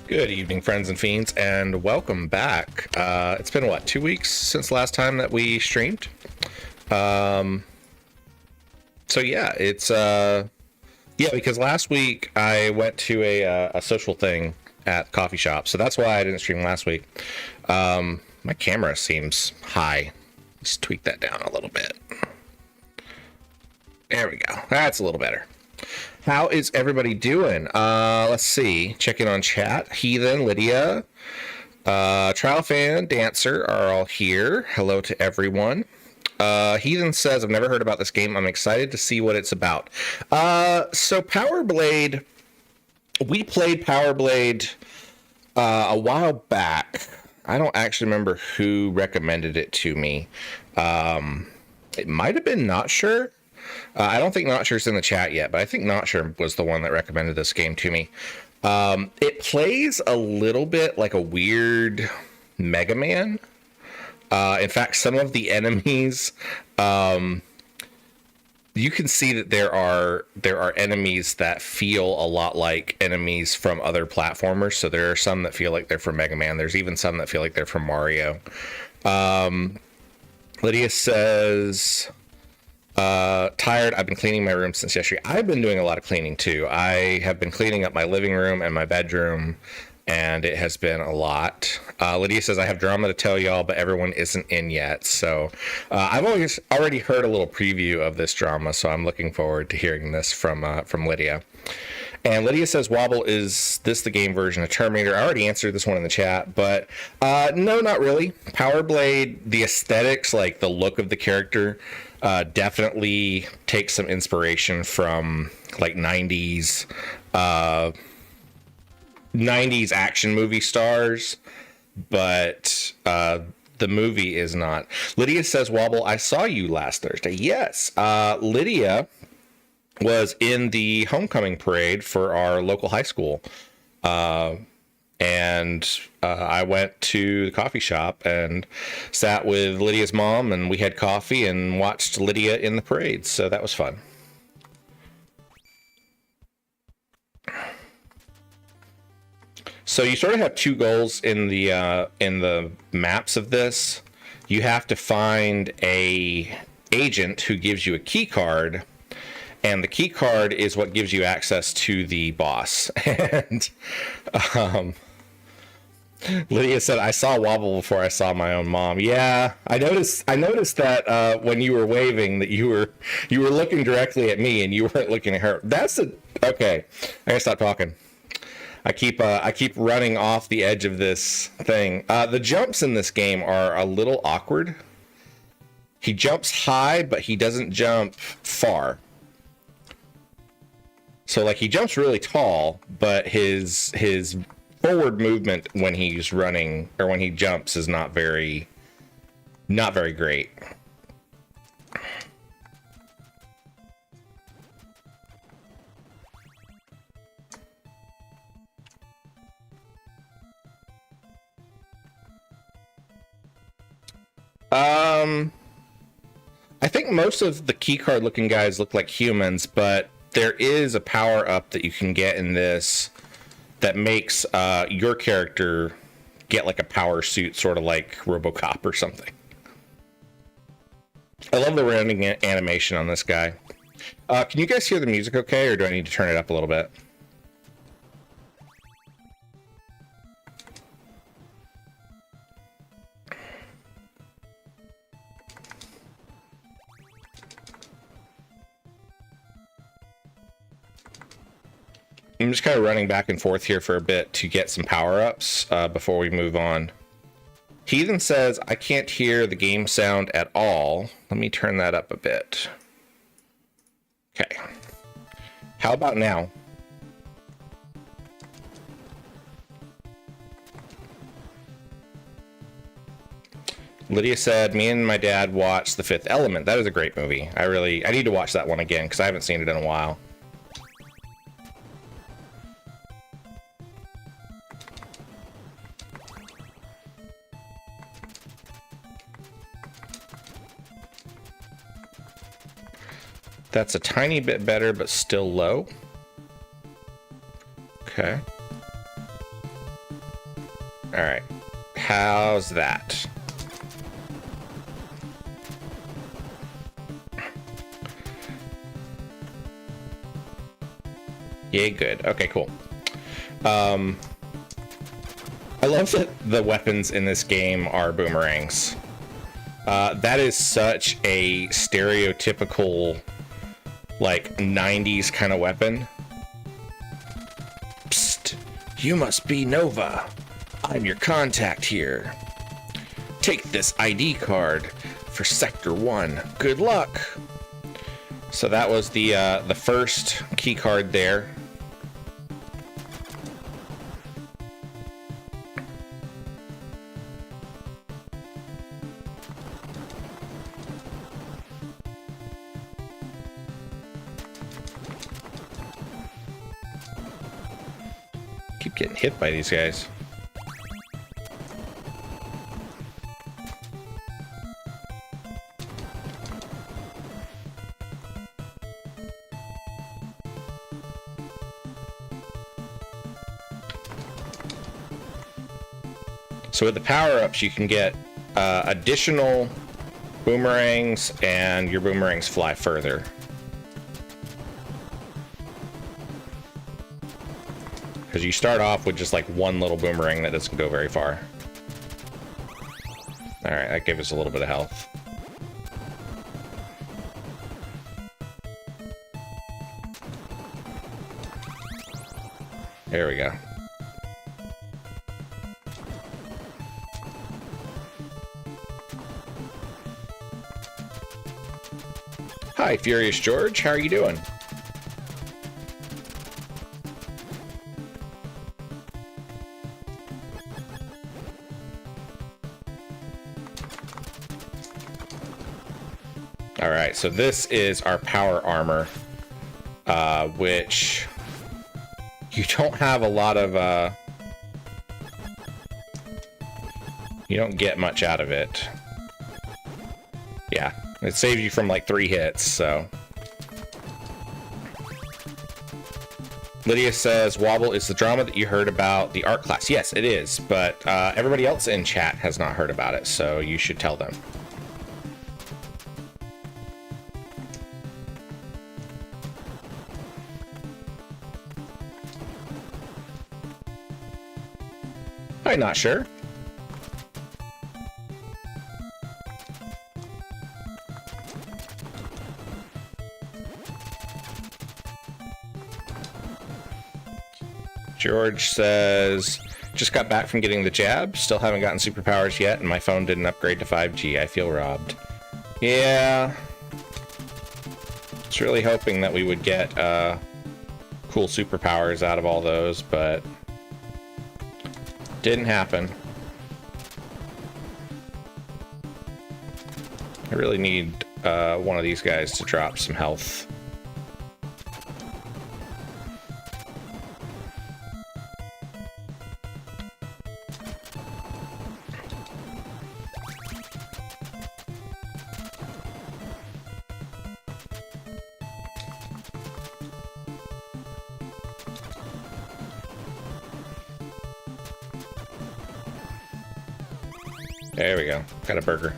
Good evening, friends and fiends, and welcome back. It's been, what, 2 weeks since the last time that we streamed? So yeah, because last week I went to a social thing at the coffee shop, so that's why I didn't stream last week. My camera seems high. Let's tweak that down a little bit. There we go. That's a little better. How is everybody doing? Let's see. Check in on chat. Heathen, Lydia, Trial Fan, Dancer are all here. Hello to everyone. Heathen says, I've never heard about this game. I'm excited to see what it's about. So Power Blade, we played Power Blade a while back. I don't actually remember who recommended it to me. It might have been Not Sure. I don't think Not Sure's in the chat yet, but I think Not Sure was the one that recommended this game to me. It plays a little bit like a weird Mega Man. In fact, some of the enemies, you can see that there are enemies that feel a lot like enemies from other platformers. So there are some that feel like they're from Mega Man. There's even some that feel like they're from Mario. Lydia says, tired. I've been cleaning my room since yesterday. I've been doing a lot of cleaning too. I have been cleaning up my living room and my bedroom, and it has been a lot. Lydia says, I have drama to tell y'all, but everyone isn't in yet. So I've already heard a little preview of this drama, so I'm looking forward to hearing this from Lydia. And Lydia says, Wobble, is this the game version of Terminator? I already answered this one in the chat, but no, not really. Power Blade, the aesthetics, like the look of the character, definitely takes some inspiration from like 90s action movie stars, but the movie is not. Lydia says, Wobble, I saw you last Thursday. Yes, Lydia was in the homecoming parade for our local high school. And I went to the coffee shop and sat with Lydia's mom, and we had coffee and watched Lydia in the parade. So that was fun. So you sort of have two goals in the maps of this. You have to find a agent who gives you a key card, and the key card is what gives you access to the boss. And Lydia said, I saw Wobble before I saw my own mom. Yeah, I noticed that when you were waving that you were looking directly at me and you weren't looking at her. Okay. I gotta stop talking. I keep running off the edge of this thing. The jumps in this game are a little awkward. He jumps high, but he doesn't jump far. So like he jumps really tall, but his forward movement when he's running or when he jumps is not very great. I think most of the keycard looking guys look like humans, but there is a power up that you can get in this that makes your character get like a power suit, sort of like RoboCop or something. I love the rounding animation on this guy. Can you guys hear the music okay, or do I need to turn it up a little bit? I'm just kind of running back and forth here for a bit to get some power-ups before we move on. Heathen says, I can't hear the game sound at all. Let me turn that up a bit. Okay. How about now? Lydia said, me and my dad watched The Fifth Element. That is a great movie. I need to watch that one again because I haven't seen it in a while. That's a tiny bit better, but still low. Okay. All right. How's that? Yay, good. Okay, cool. I love that the weapons in this game are boomerangs. That is such a stereotypical, like, 90s kind of weapon. Psst, you must be Nova. I'm your contact here. Take this ID card for Sector 1. Good luck. So that was the first key card there. Keep getting hit by these guys. So with the power-ups, you can get additional boomerangs, and your boomerangs fly further. Because you start off with just like one little boomerang that doesn't go very far. Alright, that gave us a little bit of health. There we go. Hi, Furious George. How are you doing? All right, so this is our power armor, which you don't have a lot of, you don't get much out of it. Yeah, it saves you from like 3 hits, so. Lydia says, Wobble is the drama that you heard about the art class. Yes, it is, but everybody else in chat has not heard about it, so you should tell them. I'm not sure. George says, just got back from getting the jab. Still haven't gotten superpowers yet, and my phone didn't upgrade to 5G. I feel robbed. Yeah. I was really hoping that we would get cool superpowers out of all those, but didn't happen. I really need one of these guys to drop some health. There we go. Got a burger.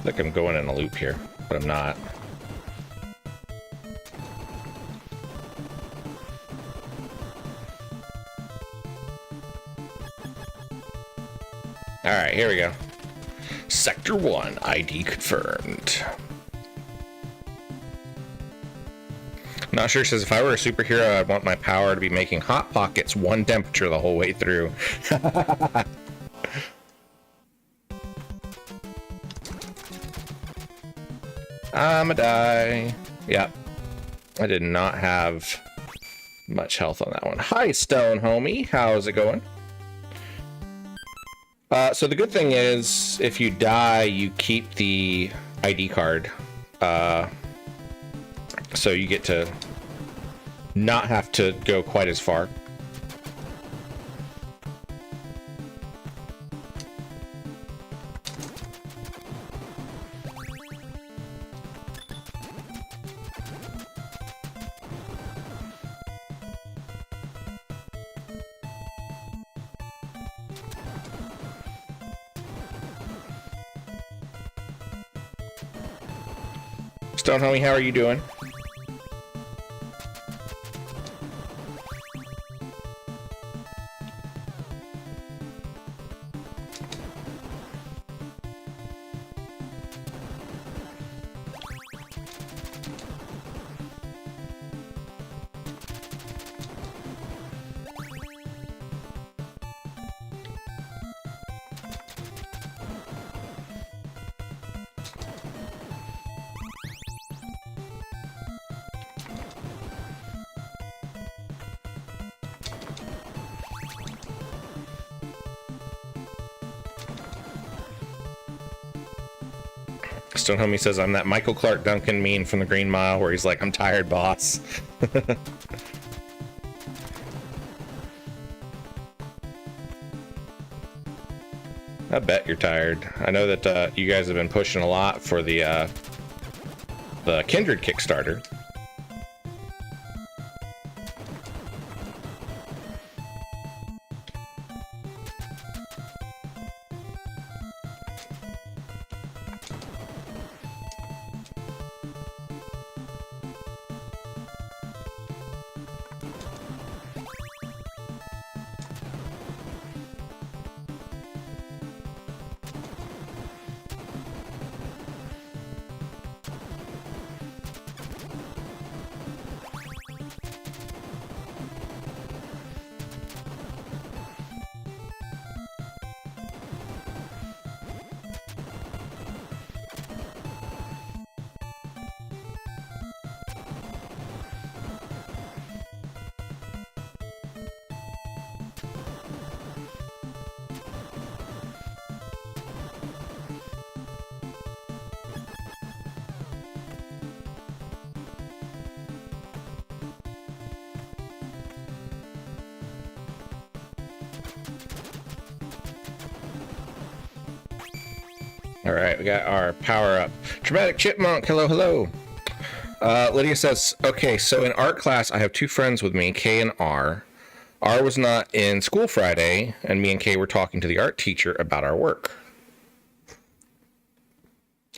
Like I'm going in a loop here, but I'm not. Alright, here we go. Sector 1, ID confirmed. Not sure says, if I were a superhero, I'd want my power to be making Hot Pockets 1 temperature the whole way through. I'ma die. Yep. I did not have much health on that one. Hi, Stone Homie. How's it going? So the good thing is, if you die, you keep the ID card. So you get to not have to go quite as far. Stone Homie, how are you doing? Stone Homie says, I'm that Michael Clark Duncan meme from the Green Mile where he's like, I'm tired, boss. I bet you're tired. I know that you guys have been pushing a lot for the Kindred Kickstarter. All right, we got our power up. Dramatic Chipmunk, hello, hello. Lydia says, okay, so in art class, I have two friends with me, K and R. R was not in school Friday, and me and K were talking to the art teacher about our work.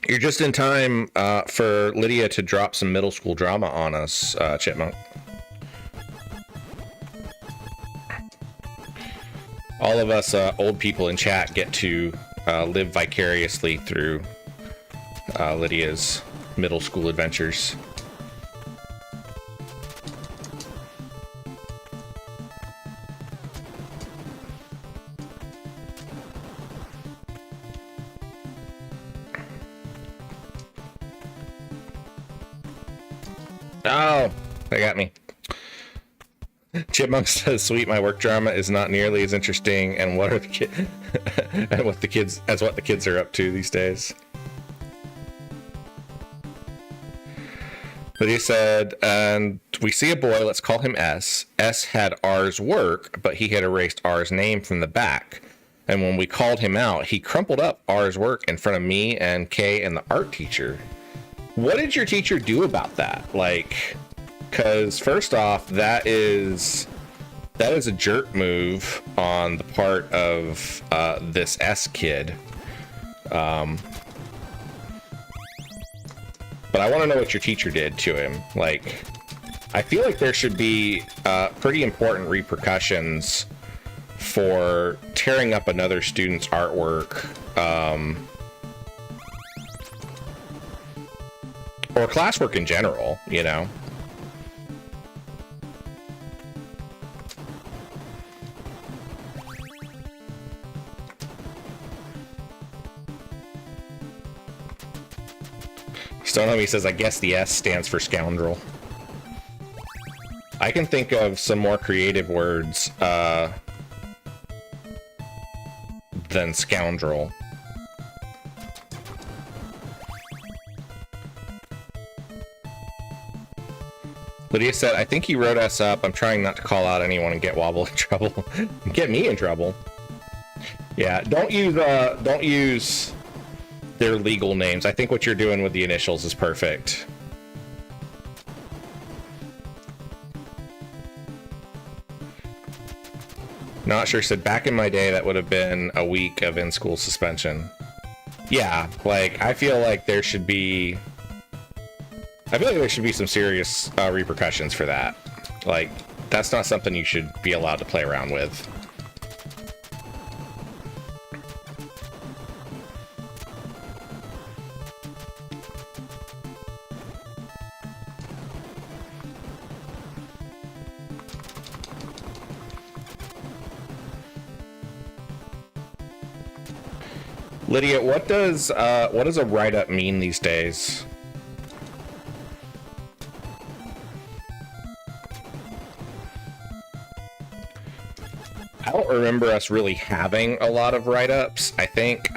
You're just in time for Lydia to drop some middle school drama on us, Chipmunk. All of us old people in chat get to live vicariously through Lydia's middle school adventures. Oh, they got me. Chipmunk says, "Sweet, my work drama is not nearly as interesting, and what are the kids and what the kids are up to these days." But he said, "And we see a boy. Let's call him S. S had R's work, but he had erased R's name from the back. And when we called him out, he crumpled up R's work in front of me and Kay and the art teacher. What did your teacher do about that? Like." Because first off, that is a jerk move on the part of this S kid. But I want to know what your teacher did to him. Like, I feel like there should be pretty important repercussions for tearing up another student's artwork, or classwork in general, you know? Stonehomie says, I guess the S stands for scoundrel. I can think of some more creative words than scoundrel. Lydia said, I think he wrote us up. I'm trying not to call out anyone and get Wobble in trouble. Get me in trouble. Yeah, don't use their legal names. I think what you're doing with the initials is perfect. Not sure said, back in my day, that would have been a week of in-school suspension. Yeah, like, I feel like there should be some serious repercussions for that. Like, that's not something you should be allowed to play around with. Lydia, what does a write-up mean these days? I don't remember us really having a lot of write-ups. I think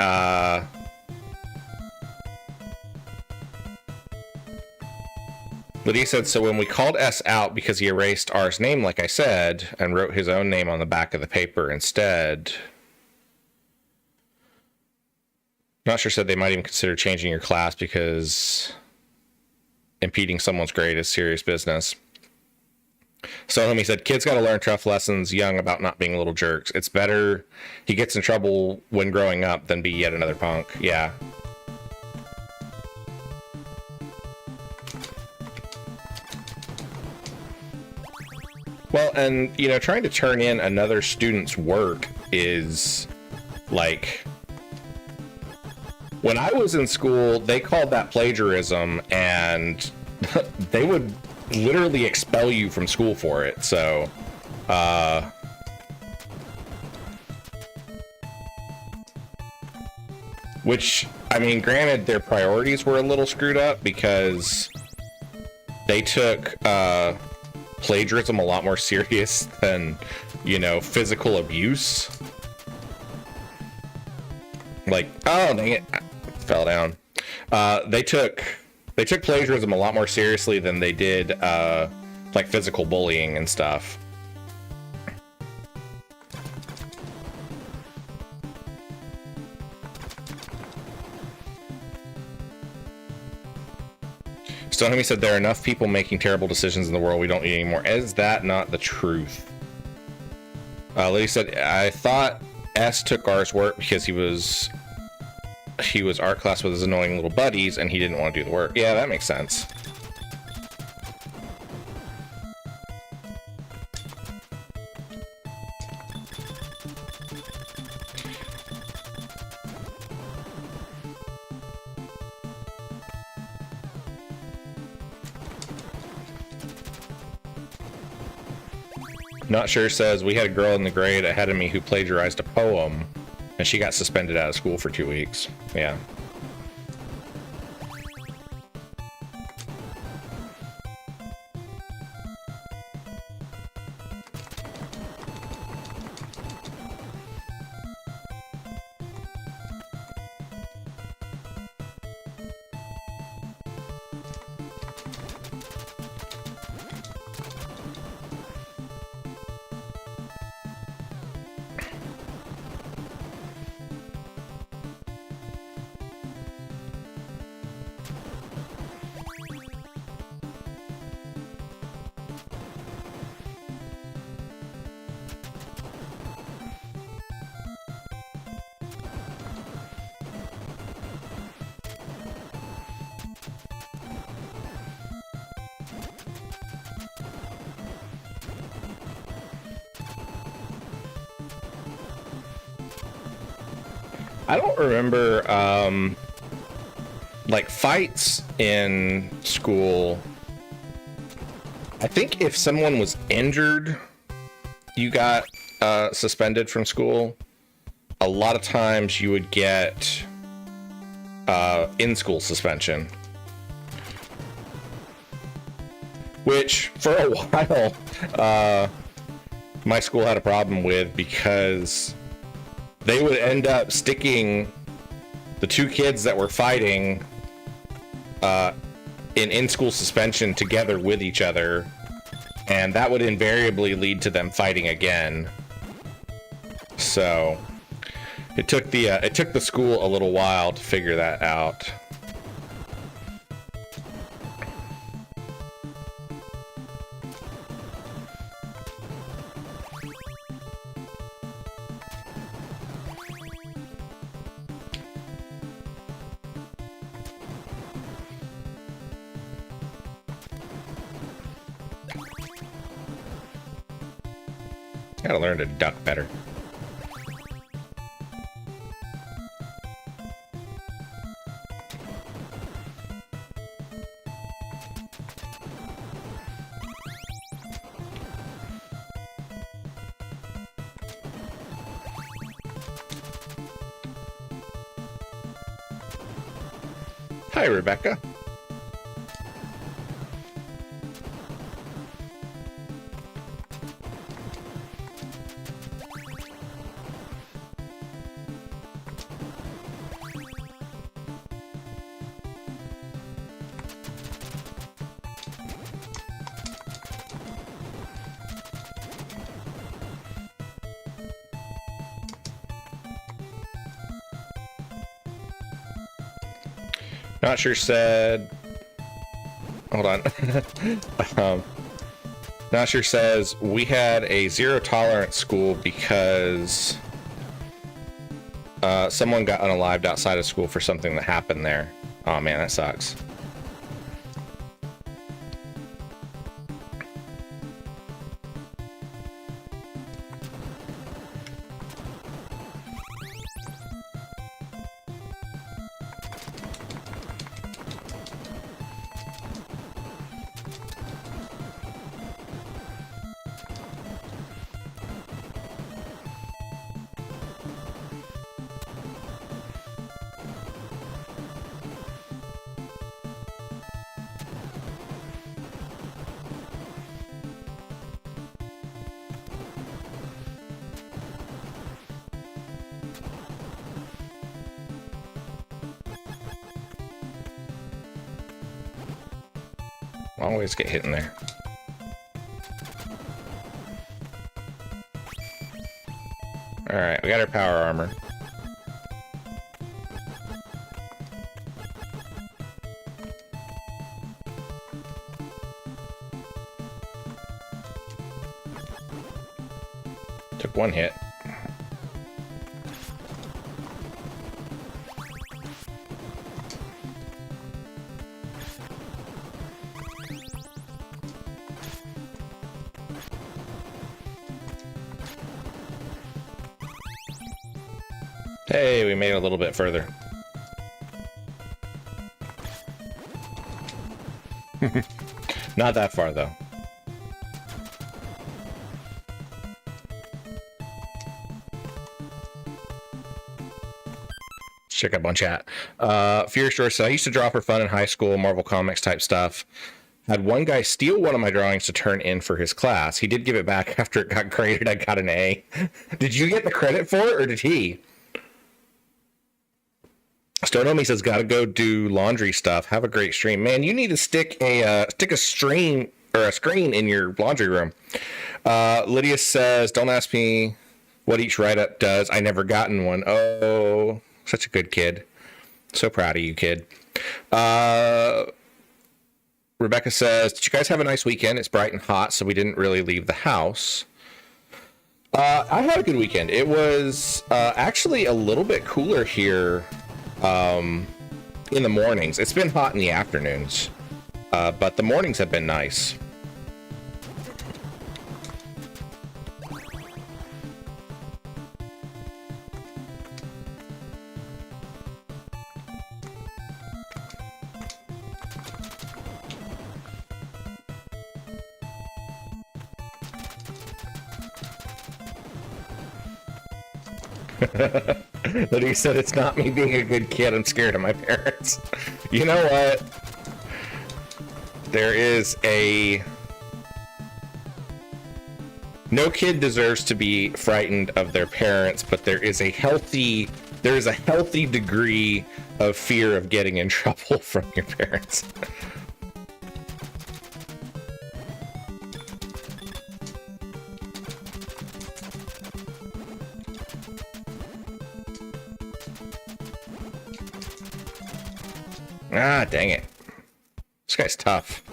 Lydia said, so when we called S out because he erased R's name, like I said, and wrote his own name on the back of the paper instead. Not sure said they might even consider changing your class because impeding someone's grade is serious business. So homie said, kids got to learn tough lessons young about not being little jerks. It's better he gets in trouble when growing up than be yet another punk. Yeah. Well, and, you know, trying to turn in another student's work is like... When I was in school, they called that plagiarism, and they would literally expel you from school for it. So, which, I mean, granted, their priorities were a little screwed up because they took plagiarism a lot more serious than, you know, physical abuse. Like, oh, dang it. Fell down. They took plagiarism a lot more seriously than they did like physical bullying and stuff. Stonehemy said there are enough people making terrible decisions in the world, we don't need any more. Is that not the truth? Lady said, I thought S took R's work because he was art class with his annoying little buddies and he didn't want to do the work. Yeah, that makes sense. Not sure says, we had a girl in the grade ahead of me who plagiarized a poem and she got suspended out of school for 2 weeks. Yeah. I don't remember, like, fights in school. I think if someone was injured, you got suspended from school. A lot of times you would get in-school suspension. Which, for a while, my school had a problem with because they would end up sticking the two kids that were fighting in-school suspension together with each other and that would invariably lead to them fighting again. So it took the school a little while to figure that out. Gotta learn to duck better. Hi, Rebecca. Not sure said, hold on. Not sure says we had a zero tolerance school because someone got unalived outside of school for something that happened there. Oh man, that sucks. Always get hit in there. All right, we got our power armor. Took one hit. Hey, we made it a little bit further. Not that far, though. Check up on chat. Fear Store says, I used to draw for fun in high school, Marvel Comics type stuff. Had one guy steal one of my drawings to turn in for his class. He did give it back after it got graded. I got an A. Did you get the credit for it, or did he? Stonomi says, gotta go do laundry stuff. Have a great stream. Man, you need to stick a stream or a screen in your laundry room. Lydia says, don't ask me what each write-up does. I never gotten one. Oh, such a good kid. So proud of you, kid. Rebecca says, did you guys have a nice weekend? It's bright and hot, so we didn't really leave the house. I had a good weekend. It was actually a little bit cooler here in the mornings. It's been hot in the afternoons, but the mornings have been nice. Lydia said, it's not me being a good kid. I'm scared of my parents. You know what? There is no kid deserves to be frightened of their parents, but there is a healthy degree of fear of getting in trouble from your parents. Ah, dang it. This guy's tough.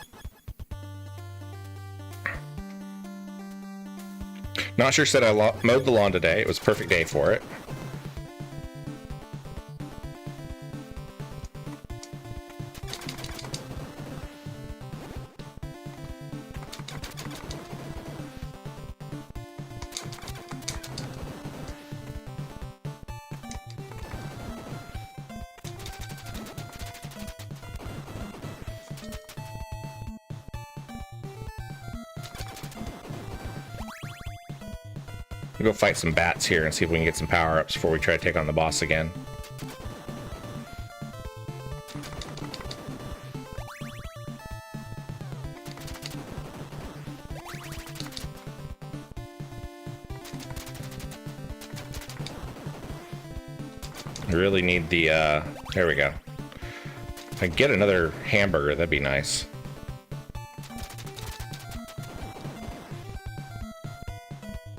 Not sure said I mowed the lawn today. It was a perfect day for it. We'll go fight some bats here and see if we can get some power-ups before we try to take on the boss again. I really need the, there we go. If I get another hamburger, that'd be nice.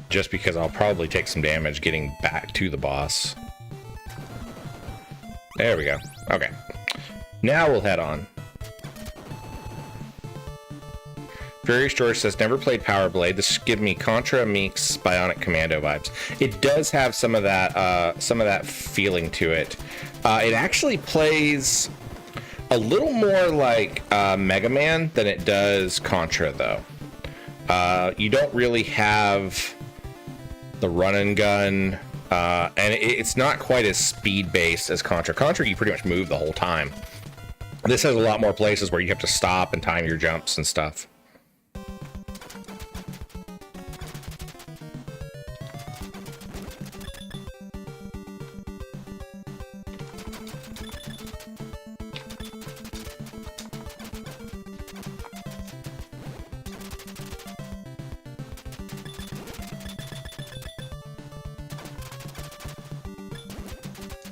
Just because I'll probably take some damage getting back to the boss. There we go. Okay. Now we'll head on. Furious George says, never played Power Blade. This give me Contra Meek's Bionic Commando vibes. It does have some of that feeling to it. It actually plays a little more like Mega Man than it does Contra, though. You don't really have the run and gun, and it's not quite as speed-based as Contra. Contra, you pretty much move the whole time. This has a lot more places where you have to stop and time your jumps and stuff.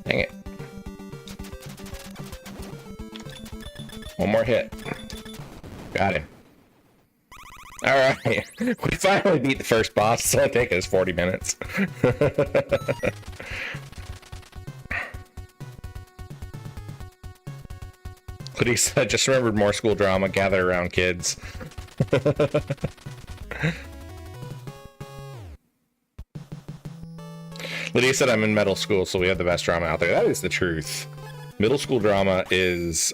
Dang it. One more hit. Got him. Alright. We finally beat the first boss. It's only taken us 40 minutes. Lydia said, just remembered more school drama, gather around kids. Lydia said, I'm in middle school, so we have the best drama out there. That is the truth. Middle school drama is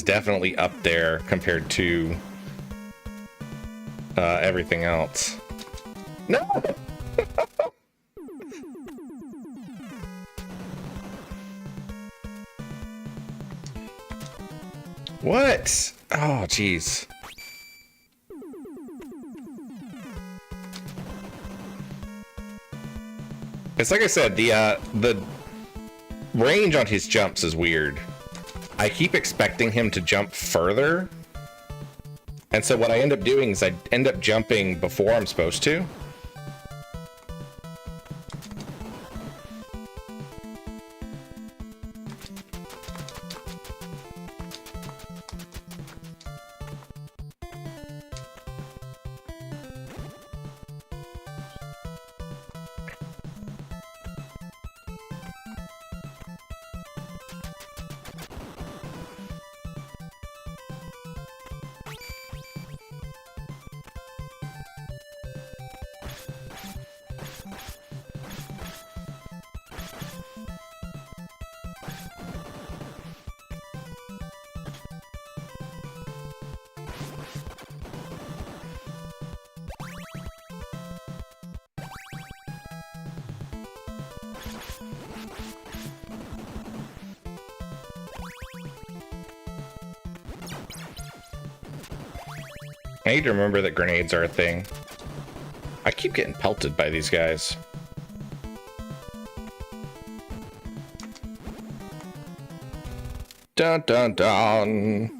definitely up there compared to everything else. No! What? Oh, jeez. It's like I said, the range on his jumps is weird. I keep expecting him to jump further, and so what I end up doing is I end up jumping before I'm supposed to. I need to remember that grenades are a thing. I keep getting pelted by these guys. Dun dun dun.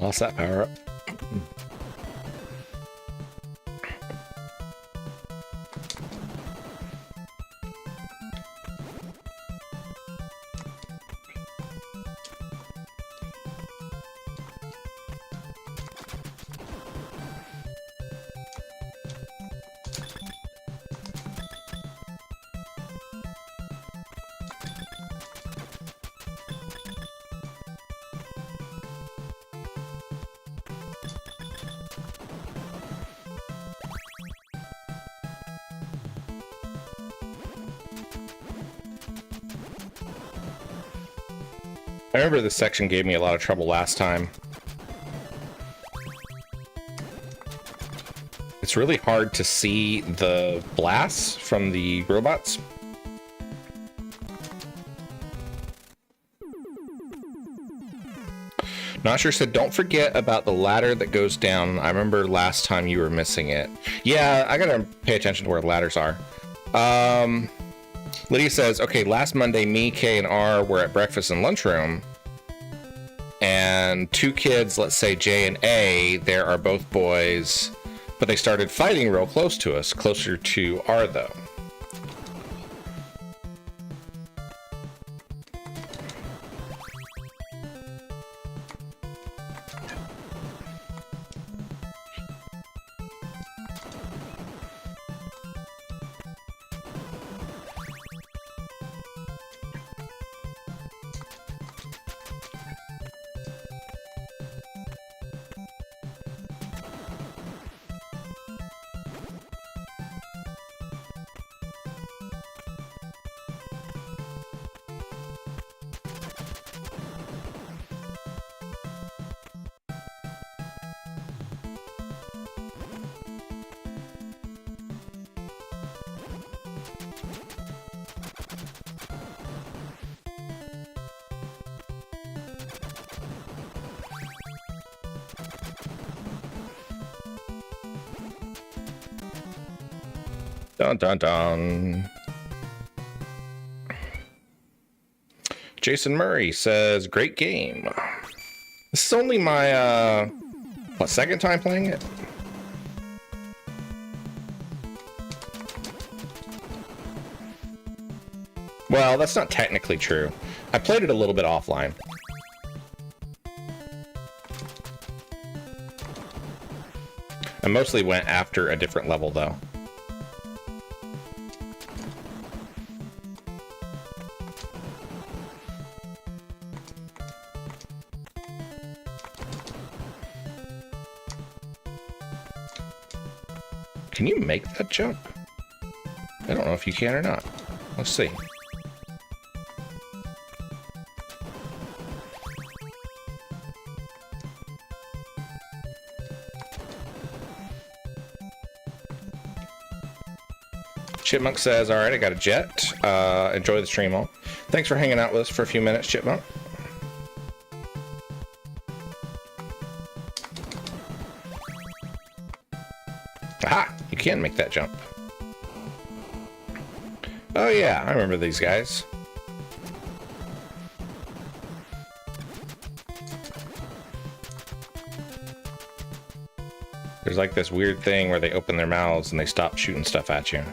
Lost that power up. I remember this section gave me a lot of trouble last time. It's really hard to see the blasts from the robots. Nosher said, don't forget about the ladder that goes down. I remember last time you were missing it. Yeah, I gotta pay attention to where the ladders are. Lydia says, okay, last Monday, me, Kay, and R were at breakfast and lunchroom. And two kids, let's say J and A, there are both boys, but they started fighting real close to us, closer to R though. Dun dun dun. Jason Murray says, great game. This is only my, what, second time playing it? Well, that's not technically true. I played it a little bit offline. I mostly went after a different level, though. Can you make that jump? I don't know if you can or not. Let's see. Chipmunk says, all right, I got a jet. Enjoy the stream all. Thanks for hanging out with us for a few minutes, Chipmunk. Aha! You can make that jump. Oh yeah, I remember these guys. There's like this weird thing where they open their mouths and they stop shooting stuff at you.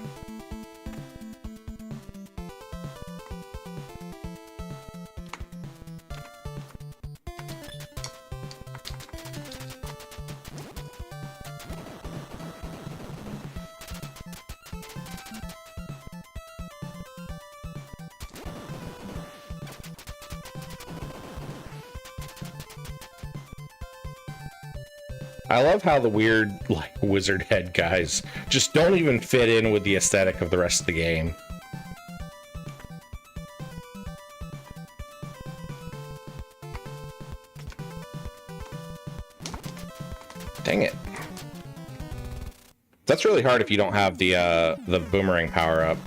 I love how the weird, like, wizard head guys just don't even fit in with the aesthetic of the rest of the game. Dang it. That's really hard if you don't have the boomerang power up.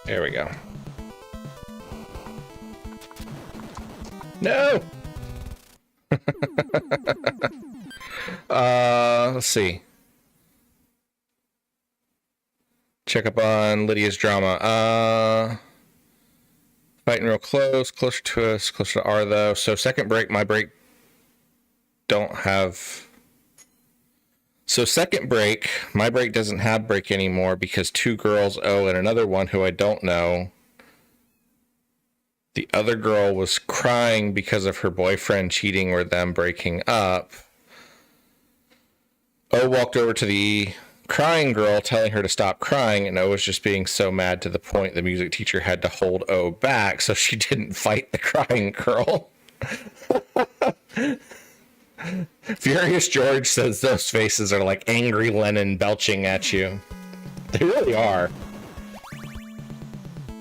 There we go. No! Let's see. Check up on Lydia's drama. Fighting real close, closer to us, closer to R though. So second break, my break don't have. So second break, my break doesn't have break anymore because two girls, and another one who I don't know. The other girl was crying because of her boyfriend cheating or them breaking up. Walked over to the crying girl, telling her to stop crying, and O was just being so mad to the point the music teacher had to hold O back so she didn't fight the crying girl. Furious George says those faces are like angry Lennon belching at you. They really are.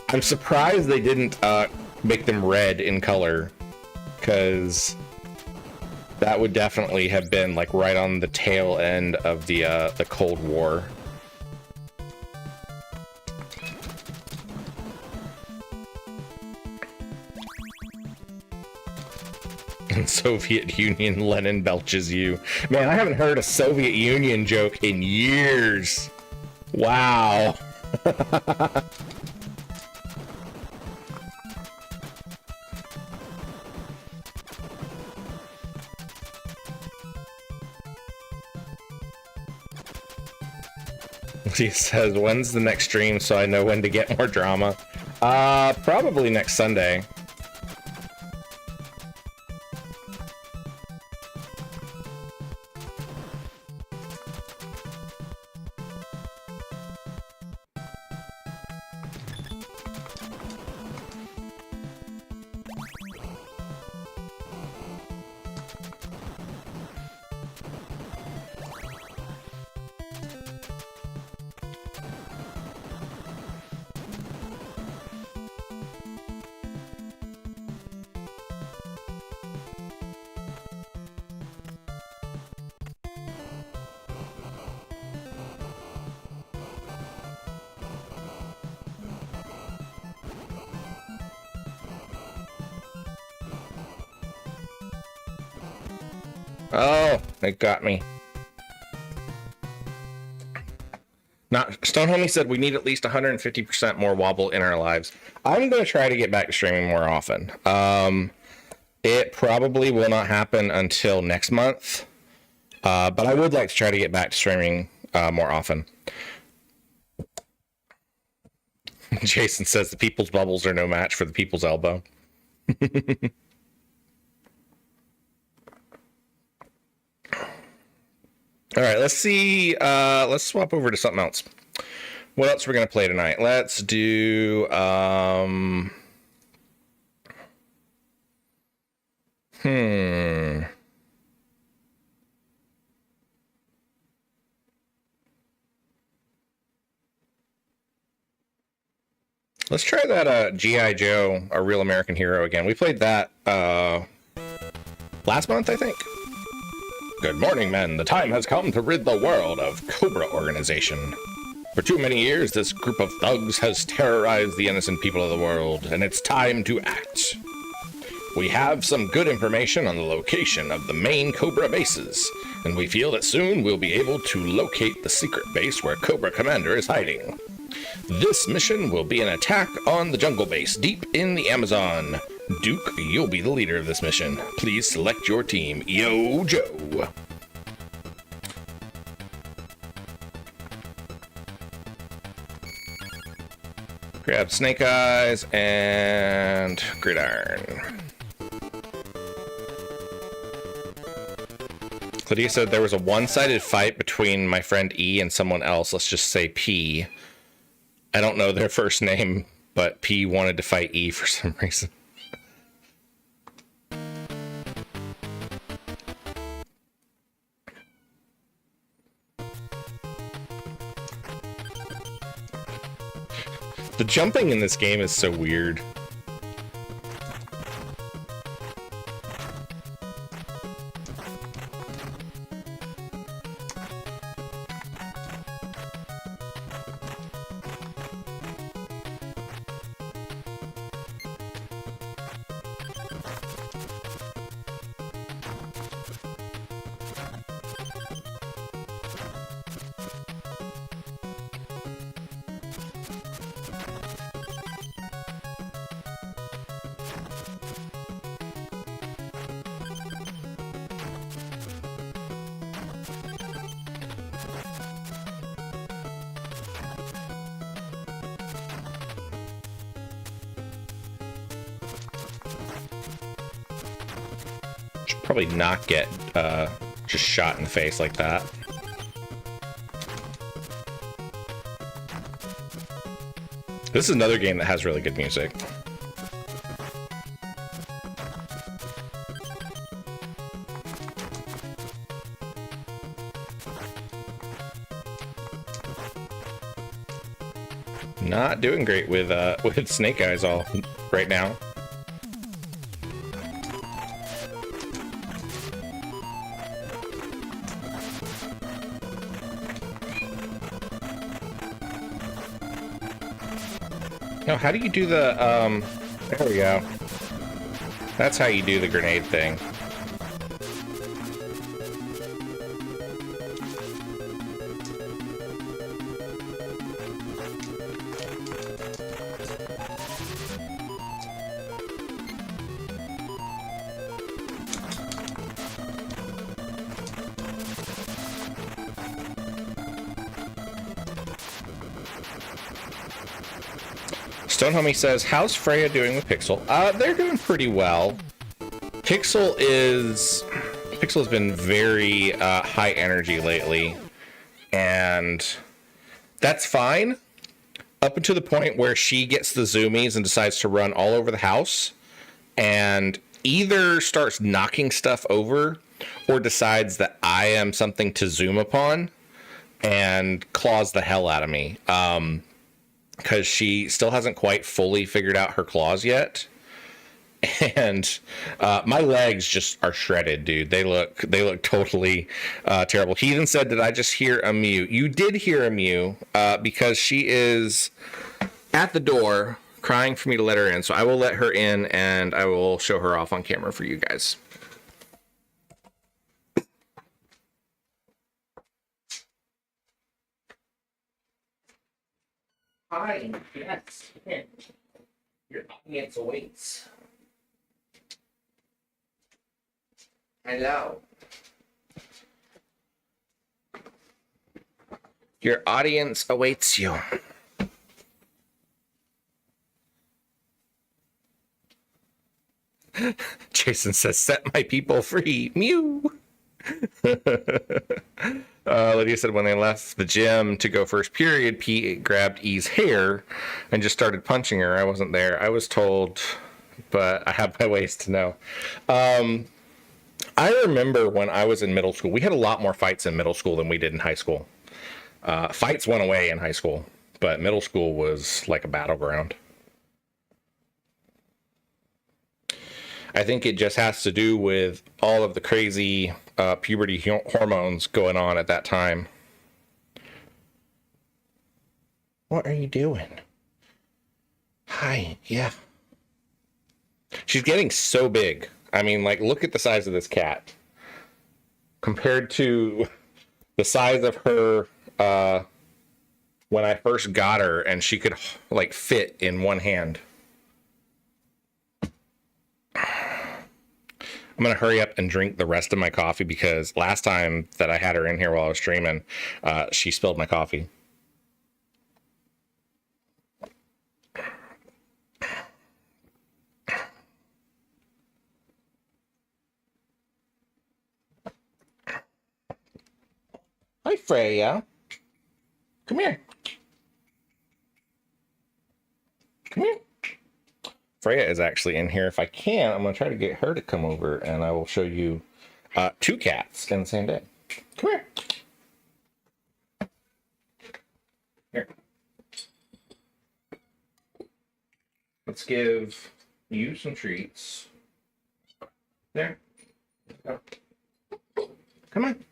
I'm surprised they didn't make them red in color, because that would definitely have been like right on the tail end of the Cold War. In Soviet Union, Lenin belches you. Man, I haven't heard a Soviet Union joke in years. Wow. He says, when's the next stream so I know when to get more drama? Probably next Sunday. Oh, they got me. Stone Homie said we need at least 150% more wobble in our lives. I'm going to try to get back to streaming more often. It probably will not happen until next month, but I would like to try to get back to streaming more often. Jason says the people's bubbles are no match for the people's elbow. All right, let's see. Let's swap over to something else. What else are we going to play tonight? Let's do... Let's try that G.I. Joe, A Real American Hero again. We played that last month, I think. Good morning, men. The time has come to rid the world of Cobra Organization. For too many years, this group of thugs has terrorized the innocent people of the world, and it's time to act. We have some good information on the location of the main Cobra bases, and we feel that soon we'll be able to locate the secret base where Cobra Commander is hiding. This mission will be an attack on the jungle base deep in the Amazon. Duke, you'll be the leader of this mission. Please select your team. Yo, Joe. Grab Snake Eyes and Gridiron. Lydia said there was a one-sided fight between my friend E and someone else. Let's just say P. I don't know their first name, but P wanted to fight E for some reason. The jumping in this game is so weird. Should probably not get just shot in the face like that. This is another game that has really good music. Not doing great with Snake Eyes all right now. No, how do you do the there we go. That's how you do the grenade thing. Stone Homie says, how's Freya doing with Pixel? They're doing pretty well. Pixel has been very high energy lately, and that's fine up until the point where she gets the zoomies and decides to run all over the house and either starts knocking stuff over or decides that I am something to zoom upon and claws the hell out of me. Because she still hasn't quite fully figured out her claws yet. And my legs just are shredded, dude. They look totally terrible. He even said, did I just hear a mew? You did hear a mew because she is at the door crying for me to let her in. So I will let her in and I will show her off on camera for you guys. Hi, yes. Your audience awaits. Hello. Your audience awaits you. Jason says, set my people free. Mew. Lydia said when they left the gym to go first period, Pete grabbed E's hair and just started punching her. I wasn't there. I was told, but I have my ways to know. I remember when I was in middle school, we had a lot more fights in middle school than we did in high school. Fights went away in high school, but middle school was like a battleground. I think it just has to do with all of the crazy puberty hormones going on at that time. What are you doing? Hi, yeah. She's getting so big. I mean, like, look at the size of this cat. Compared to the size of her when I first got her and she could, like, fit in one hand. I'm going to hurry up and drink the rest of my coffee because last time that I had her in here while I was streaming, she spilled my coffee. Hi, Freya. Come here. Come here. Freya is actually in here. If I can, I'm going to try to get her to come over, and I will show you two cats in the same day. Come here. Here. Let's give you some treats. There. Go. Come on.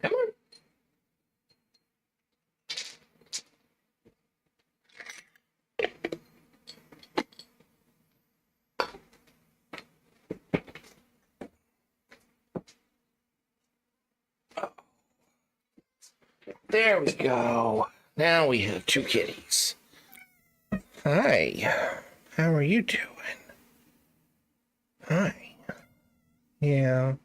Come on. There we go. Now we have two kitties. Hi. How are you doing? Hi. Yeah.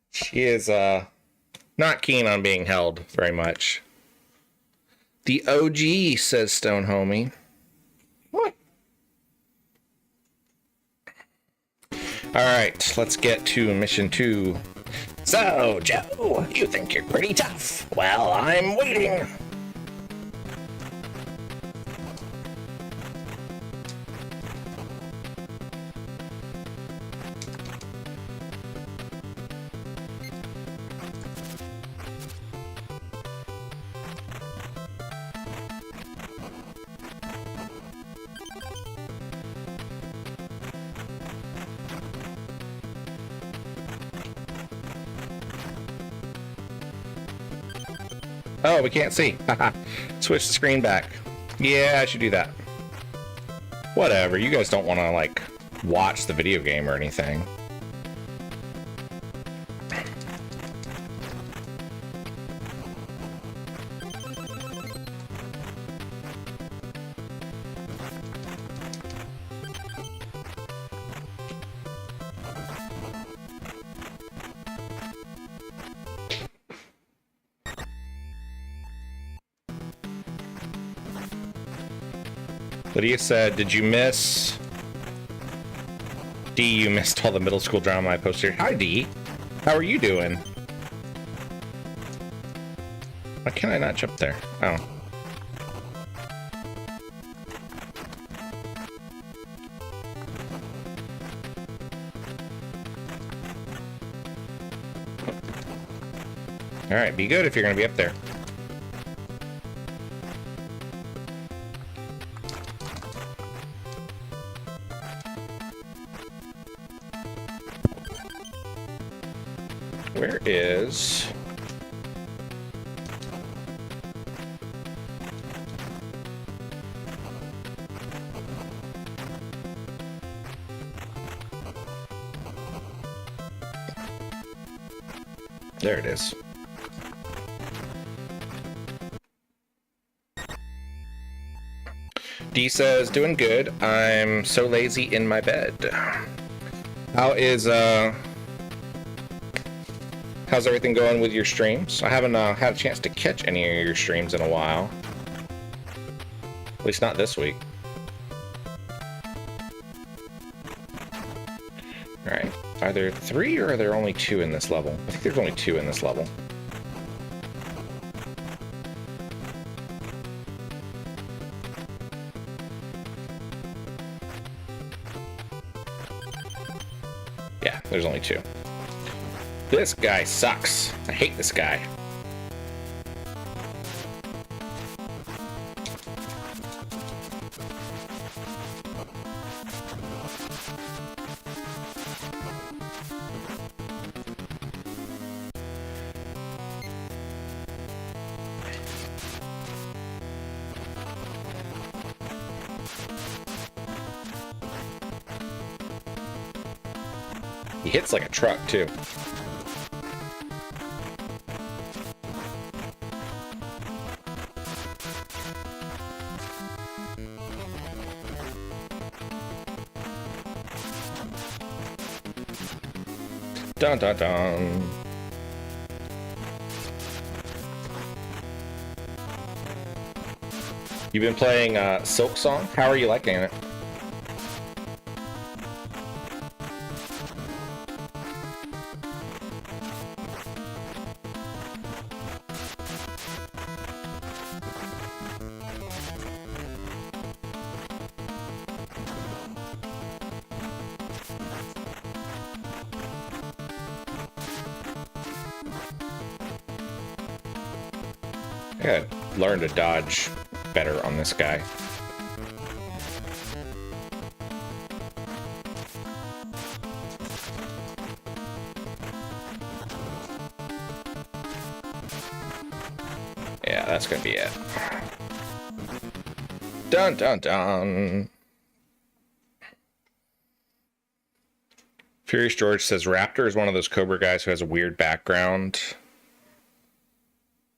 She is not keen on being held very much. The OG, says Stone Homie. What? All right, let's get to mission 2. So, Joe, you think you're pretty tough. Well, I'm waiting. Oh, we can't see. Switch the screen back. Yeah, I should do that. Whatever, you guys don't want to, like, watch the video game or anything. Lydia said, did you miss... D, you missed all the middle school drama I posted. Hi, D. How are you doing? Why can't I not jump there? Oh. Alright, be good if you're going to be up there. Where is... There it is. D says, doing good. I'm so lazy in my bed. How is, how's everything going with your streams? I haven't had a chance to catch any of your streams in a while. At least not this week. Alright. Are there 3 or are there only 2 in this level? I think there's only 2 in this level. Yeah, there's only 2. This guy sucks. I hate this guy. He hits like a truck, too. Dun dun dun. You've been playing Silk Song? How are you liking it? I gotta learn to dodge better on this guy. Yeah, that's gonna be it. Dun dun dun. Furious George says Raptor is one of those Cobra guys who has a weird background.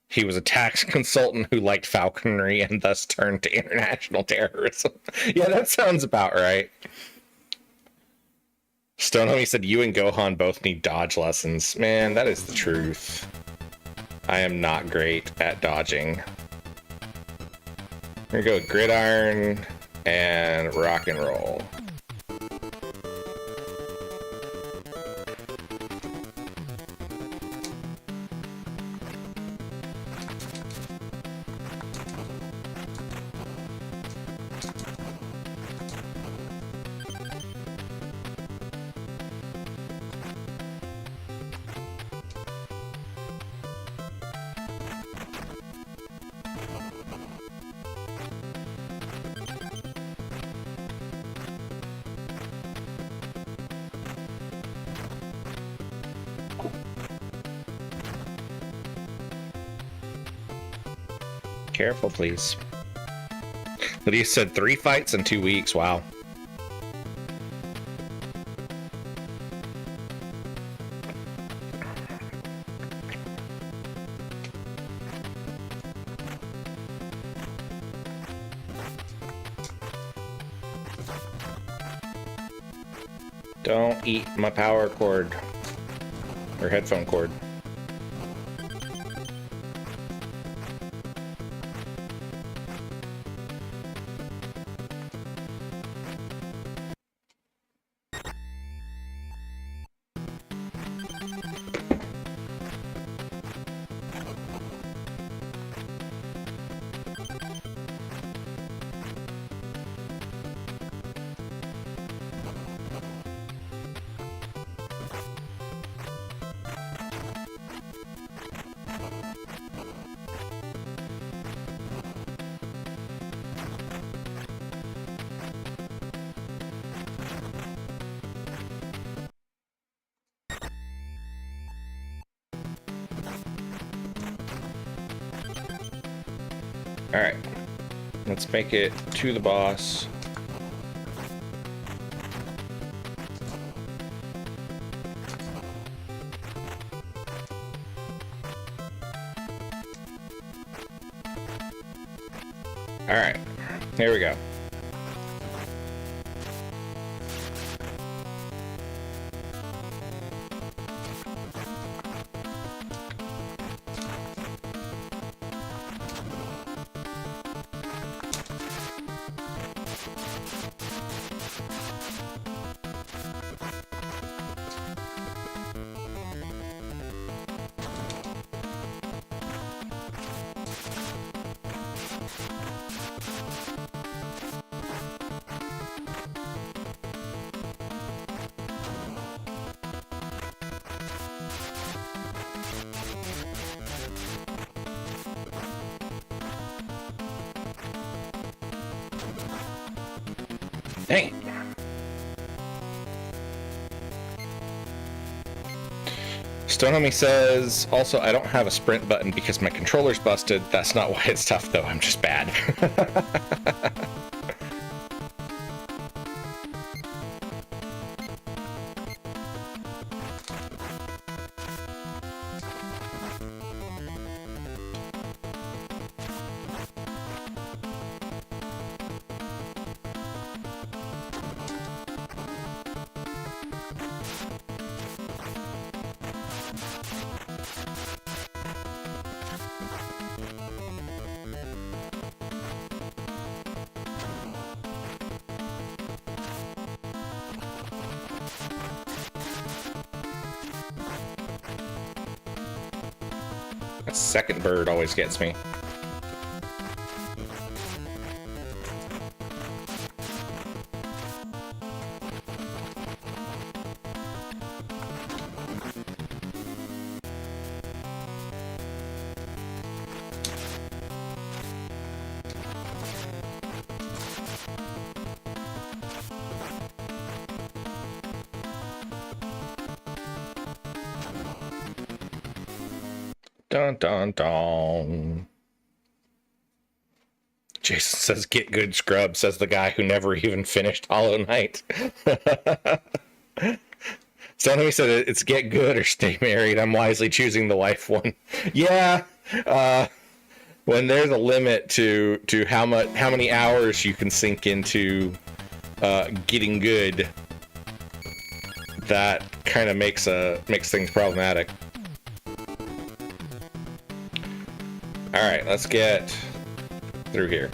He was a tax consultant who liked falconry and thus turned to international terrorism. Yeah, that sounds about right. Stonehomie said, you and Gohan both need dodge lessons. Man, that is the truth. I am not great at dodging. Here we go, gridiron and rock and roll. Careful, please. Lydia said 3 fights in 2 weeks. Wow. Don't eat my power cord or headphone cord. Alright, let's make it to the boss. Alright, here we go. Dang. Stonehomie says, also, I don't have a sprint button because my controller's busted. That's not why it's tough, though. I'm just bad. That second bird always gets me. Dun dun dun. Jason says, "Get good, scrub," says the guy who never even finished Hollow Knight. Somebody said it's get good or stay married. I'm wisely choosing the wife one. Yeah, when there's a limit to how many hours you can sink into getting good, that kind of makes things problematic. All right, let's get through here.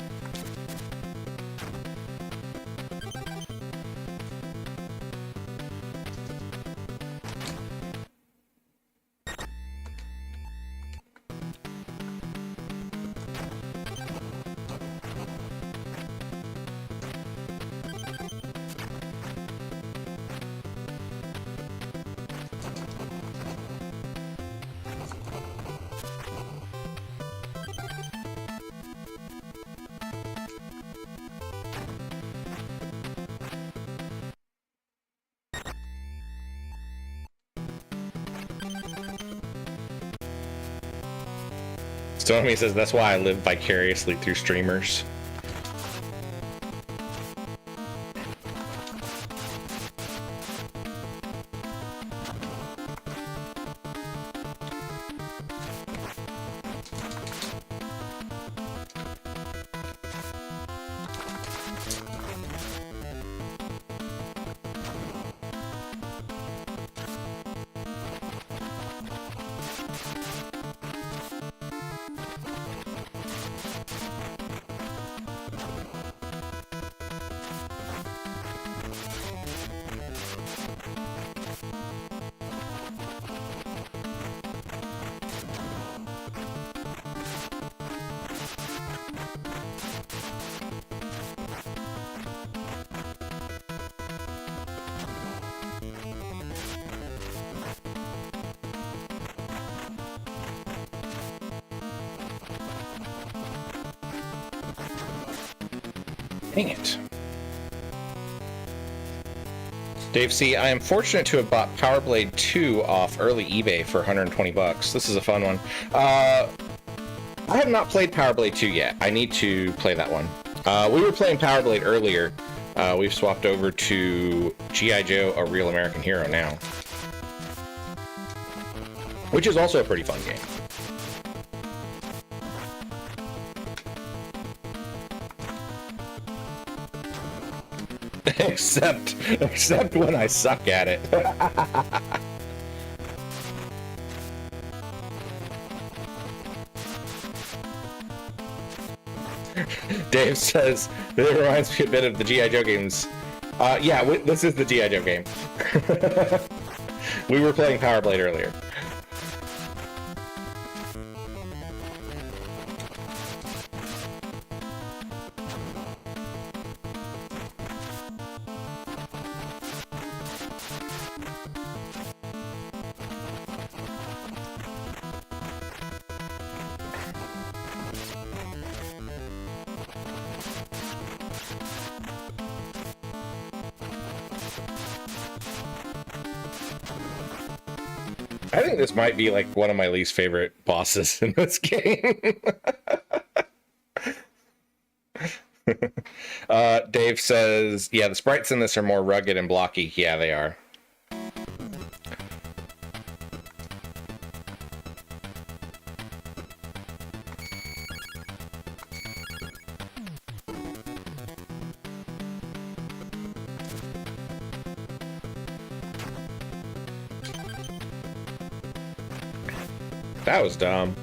Stormy says, that's why I live vicariously through streamers. Dang it. Dave C., I am fortunate to have bought Power Blade 2 off early eBay for 120 bucks. This is a fun one. I have not played Power Blade 2 yet. I need to play that one. We were playing Power Blade earlier. We've swapped over to G.I. Joe, A Real American Hero now. Which is also a pretty fun game. except when I suck at it. Dave says, it reminds me a bit of the G.I. Joe games. Yeah, this is the G.I. Joe game. We were playing Power Blade earlier. I think this might be like one of my least favorite bosses in this game. Dave says, yeah, the sprites in this are more rugged and blocky. Yeah, they are. That was dumb.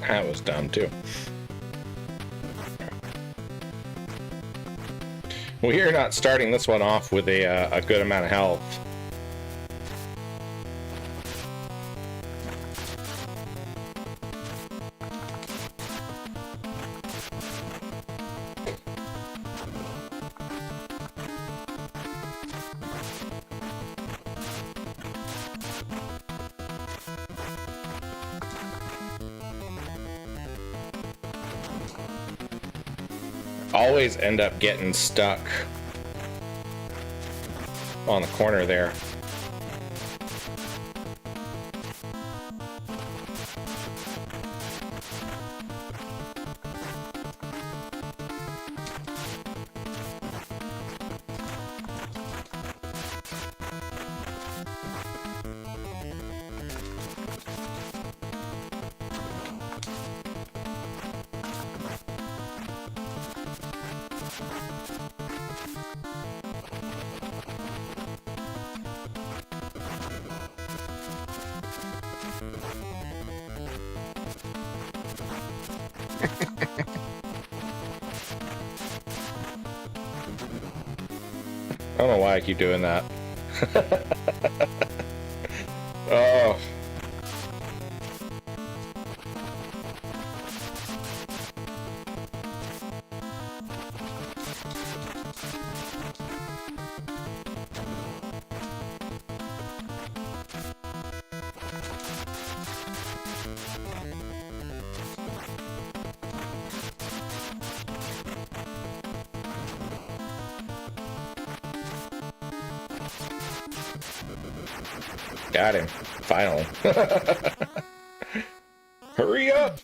That was dumb too. We are not starting this one off with a good amount of health. always end up getting stuck on the corner there. I don't know why I keep doing that. Oh. Got him. Finally. Hurry up!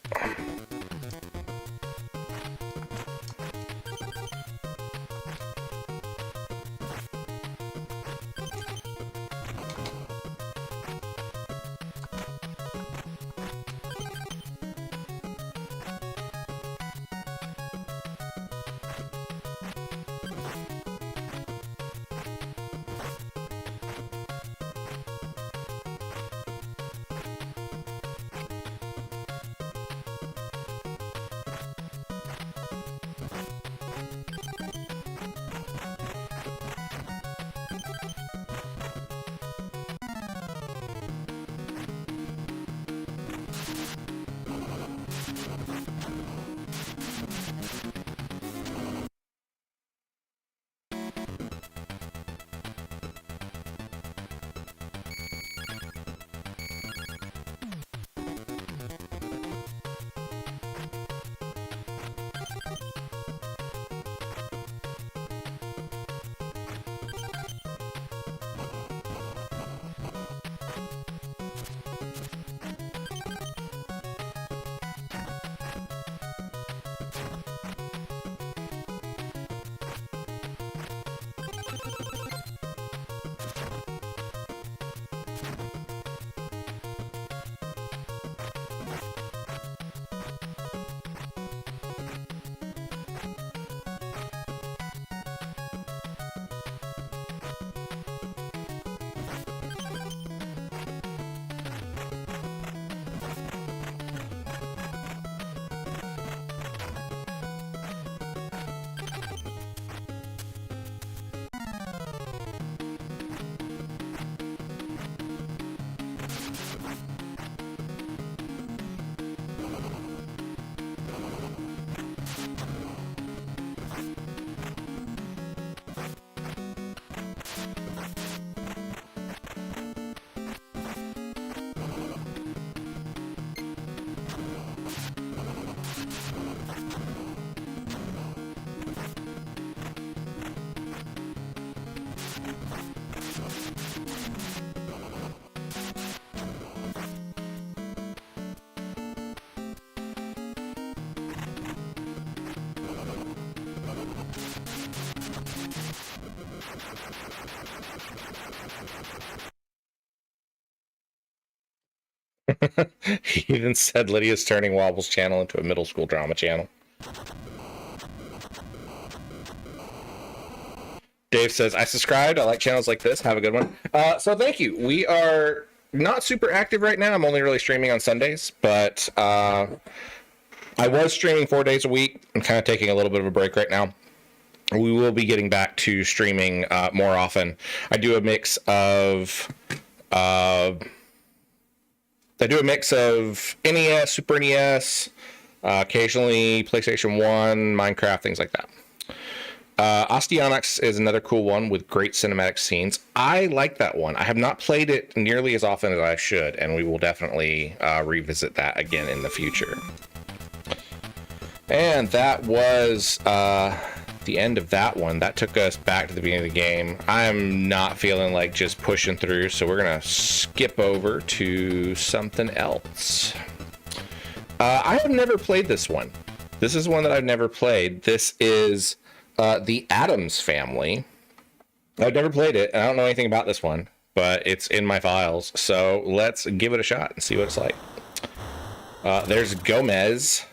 He even said Lydia's turning Wobble's channel into a middle school drama channel. Dave says, I subscribed. I like channels like this. Have a good one. So thank you. We are not super active right now. I'm only really streaming on Sundays, but I was streaming 4 days a week. I'm kind of taking a little bit of a break right now. We will be getting back to streaming more often. I do a mix of NES, Super NES, occasionally PlayStation 1, Minecraft, things like that. Osteonyx is another cool one with great cinematic scenes. I like that one. I have not played it nearly as often as I should, and we will definitely revisit that again in the future. And that was the end of that one. That took us back to the beginning of the game. I'm not feeling like just pushing through, so we're gonna skip over to something else. I have never played this one. This is one that I've never played. This is the Addams Family. I've never played it, and I don't know anything about this one, but it's in my files, so let's give it a shot and see what it's like. There's Gomez.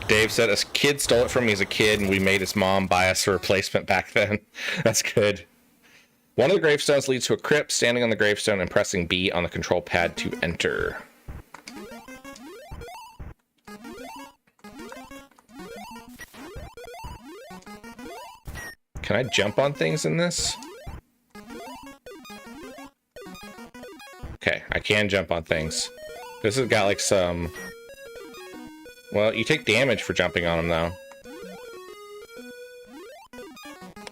Dave said a kid stole it from me as a kid, and we made his mom buy us a replacement back then. That's good. One of the gravestones leads to a crypt. Standing on the gravestone and pressing B on the control pad to enter. Can I jump on things in this? Okay, I can jump on things. This has got like some... Well, you take damage for jumping on them, though.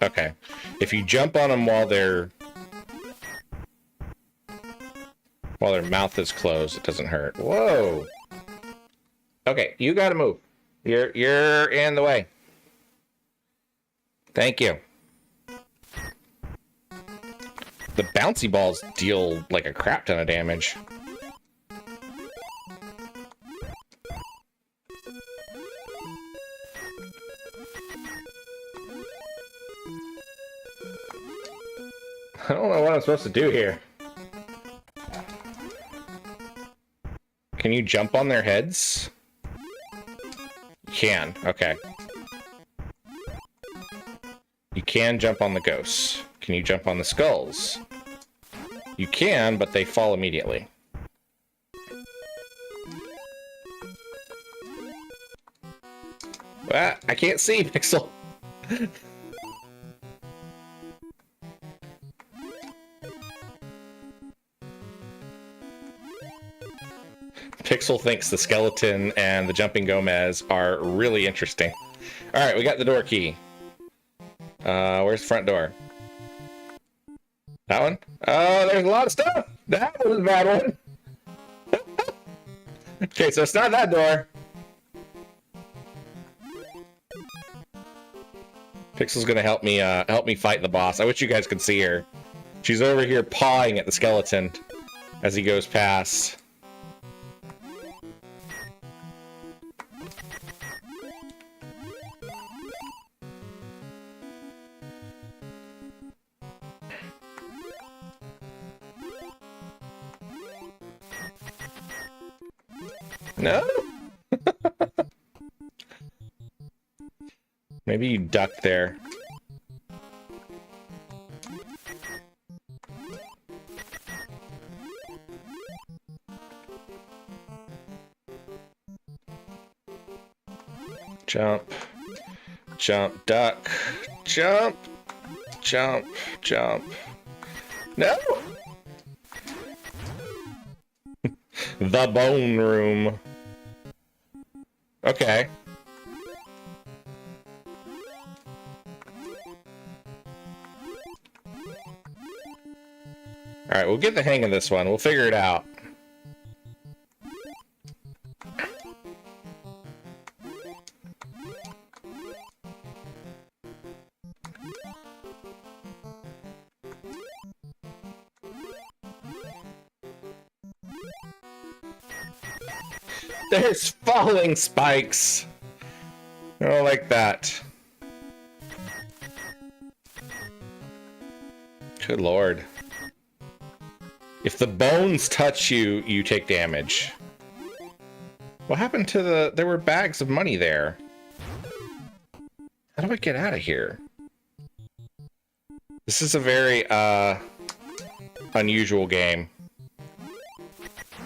Okay. If you jump on them while their mouth is closed, it doesn't hurt. Whoa! Okay, you gotta move. You're in the way. Thank you. The bouncy balls deal like a crap ton of damage. I don't know what I'm supposed to do here. Can you jump on their heads? You can, okay. You can jump on the ghosts. Can you jump on the skulls? You can, but they fall immediately. Ah, I can't see, Pixel. Pixel thinks the skeleton and the jumping Gomez are really interesting. Alright, we got the door key. Where's the front door? That one? Oh, there's a lot of stuff! That was a bad one! Okay, so it's not that door. Pixel's gonna help me fight the boss. I wish you guys could see her. She's over here pawing at the skeleton as he goes past. No? Maybe you duck there. Jump. Jump, duck. Jump. Jump, jump. No! The bone room. Okay. Alright, we'll get the hang of this one. We'll figure it out. There's falling spikes. I don't like that. Good lord. If the bones touch you, you take damage. What happened to the... There were bags of money there. How do I get out of here? This is a very, unusual game.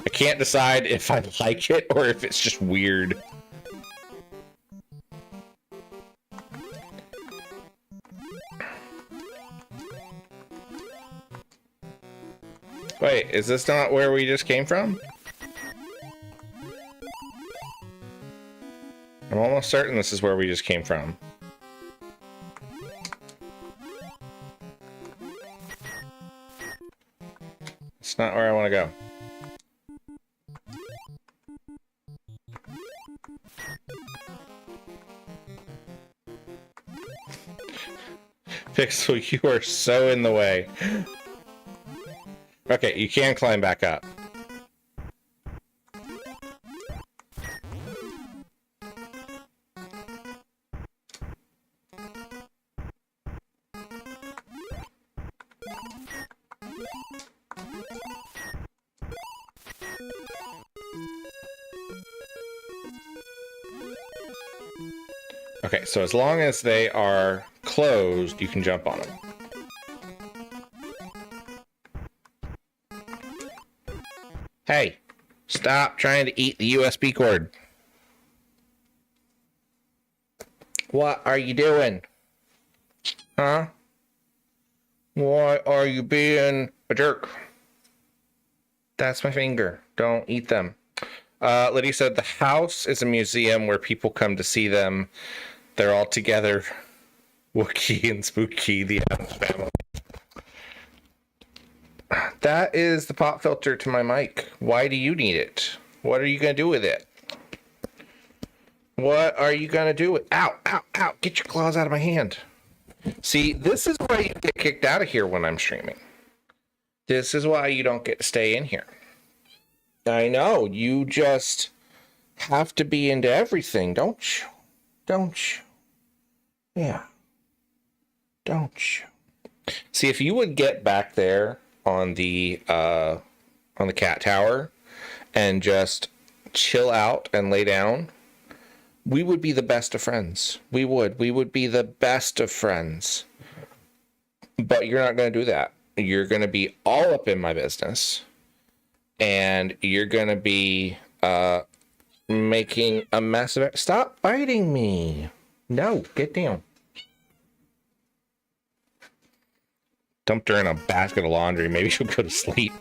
I can't decide if I like it or if it's just weird. Wait, is this not where we just came from? I'm almost certain this is where we just came from. It's not where I want to go. Pixel, you are so in the way. Okay, you can climb back up. Okay, so as long as they are closed, you can jump on them. Hey, stop trying to eat the USB cord. What are you doing? Huh? Why are you being a jerk? That's my finger. Don't eat them. Lydia said the house is a museum where people come to see them. They're all together. Wookie and Spooky, the Addams Family. That is the pop filter to my mic. Why do you need it? What are you going to do with it? What are you going to do with... Ow, ow, ow. Get your claws out of my hand. See, this is why you get kicked out of here when I'm streaming. This is why you don't get to stay in here. I know. You just have to be into everything, don't you? Don't you? Yeah. Don't you? See, if you would get back there on the cat tower and just chill out and lay down, we would be the best of friends. We would be the best of friends. But you're not going to do that. You're going to be all up in my business, and you're going to be making a mess of it. Stop biting me. No, get down. Dumped her in a basket of laundry. Maybe she'll go to sleep.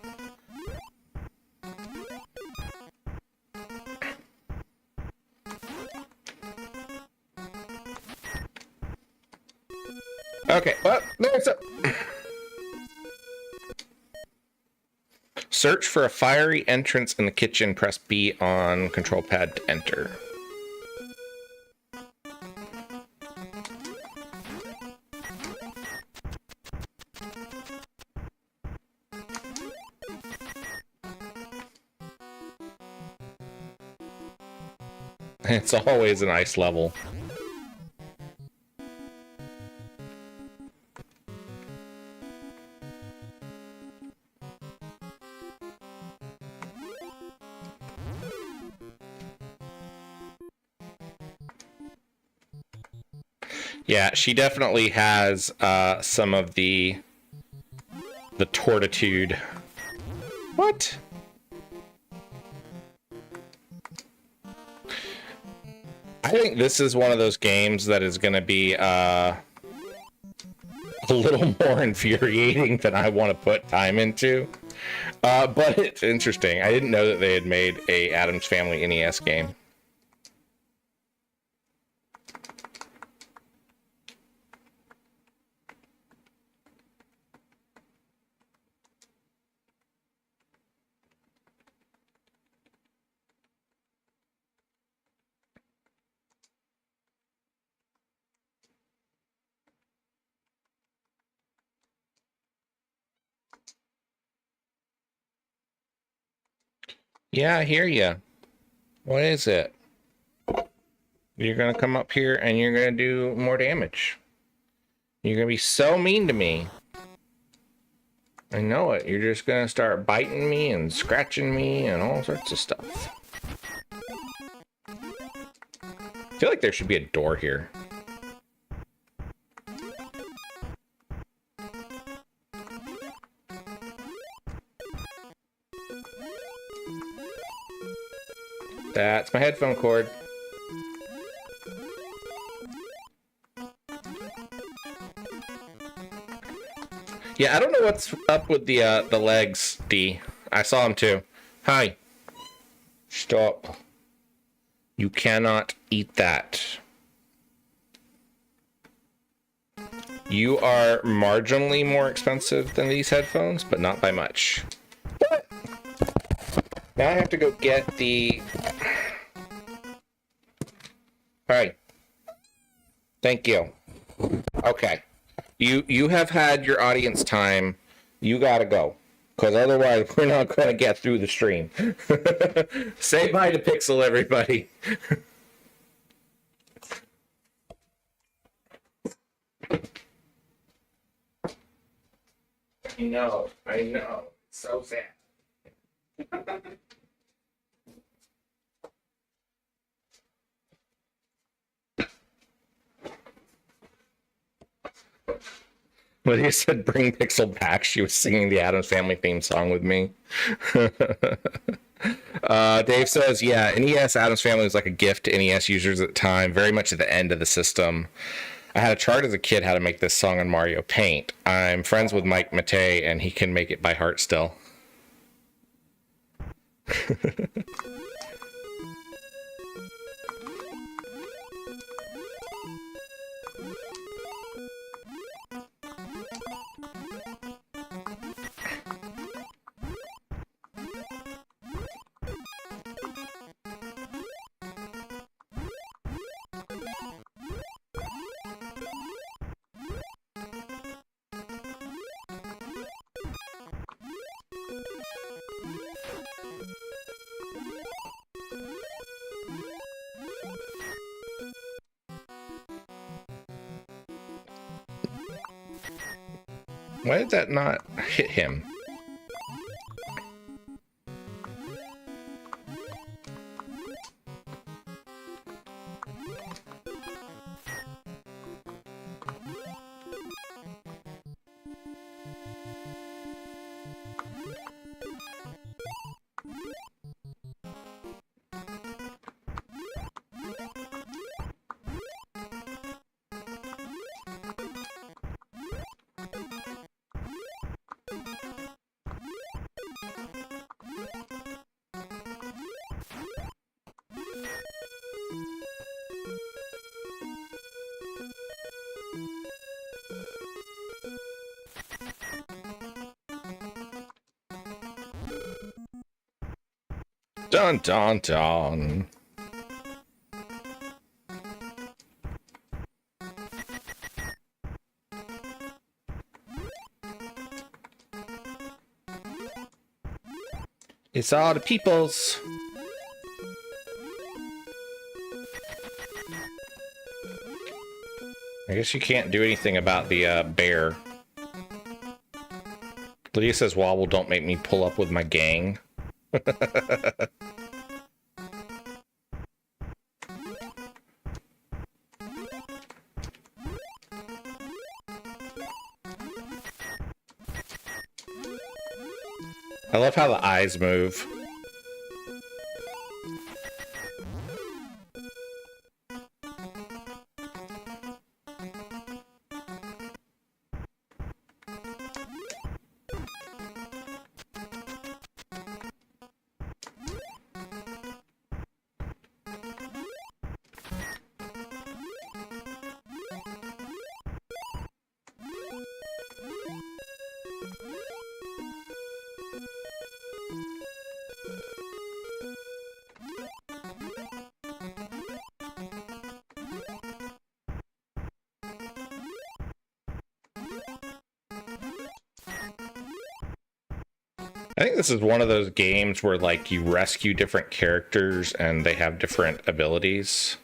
Okay, well, there's a... Search for a fiery entrance in the kitchen. Press B on control pad to enter. It's always a nice level. Yeah, she definitely has some of the tortitude. What? I think this is one of those games that is going to be a little more infuriating than I want to put time into. But it's interesting. I didn't know that they had made a Addams Family NES game. Yeah, I hear you. What is it? You're going to come up here and you're going to do more damage. You're going to be so mean to me. I know it. You're just going to start biting me and scratching me and all sorts of stuff. I feel like there should be a door here. That's my headphone cord. Yeah, I don't know what's up with the legs, D. I saw them too. Hi. Stop. You cannot eat that. You are marginally more expensive than these headphones, but not by much. Now I have to go get the... Alright. Thank you. Okay. You have had your audience time. You gotta go. Because otherwise we're not going to get through the stream. Say bye to Pixel, everybody. I know. It's so sad. Lydia said, bring Pixel back. She was singing the Addams Family theme song with me. Dave says, yeah, NES Addams Family was like a gift to NES users at the time, very much at the end of the system. I had a chart as a kid how to make this song on Mario Paint. I'm friends with Mike Matei, and he can make it by heart still. Why did that not hit him? Dun dun dun. It's all the peoples. I guess you can't do anything about the bear. Lydia says, Wobble, don't make me pull up with my gang. I love how the eyes move. I think this is one of those games where, like, you rescue different characters and they have different abilities.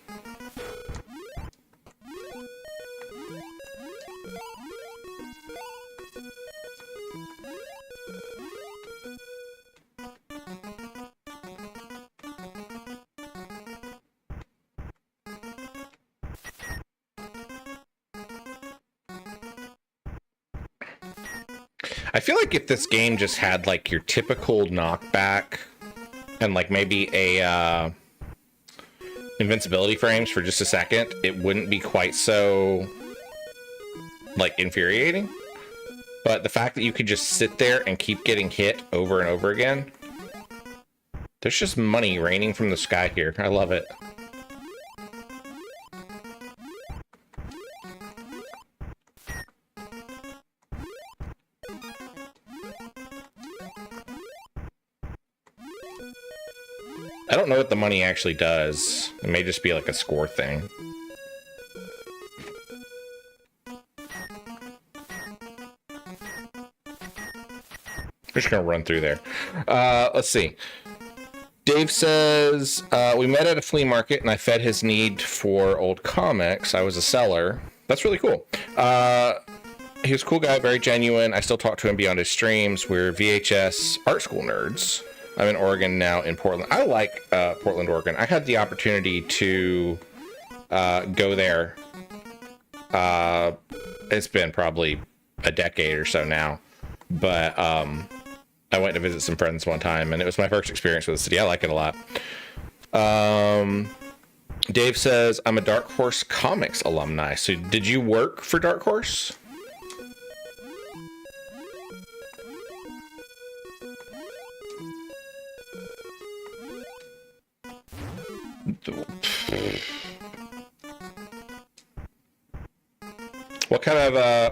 I feel like if this game just had, like, your typical knockback and, like, maybe a invincibility frames for just a second, it wouldn't be quite so, like, infuriating. But the fact that you could just sit there and keep getting hit over and over again, there's just money raining from the sky here. I love it. I don't know what the money actually does. It may just be like a score thing. I'm just gonna run through there. Let's see. Dave says, we met at a flea market and I fed his need for old comics. I was a seller. That's really cool. He was a cool guy, very genuine. I still talk to him beyond his streams. We're VHS art school nerds. I'm in Oregon now, in Portland. I like Portland, Oregon. I had the opportunity to go there. It's been probably a decade or so now. But I went to visit some friends one time, and it was my first experience with the city. I like it a lot. Dave says, I'm a Dark Horse Comics alumni. So did you work for Dark Horse?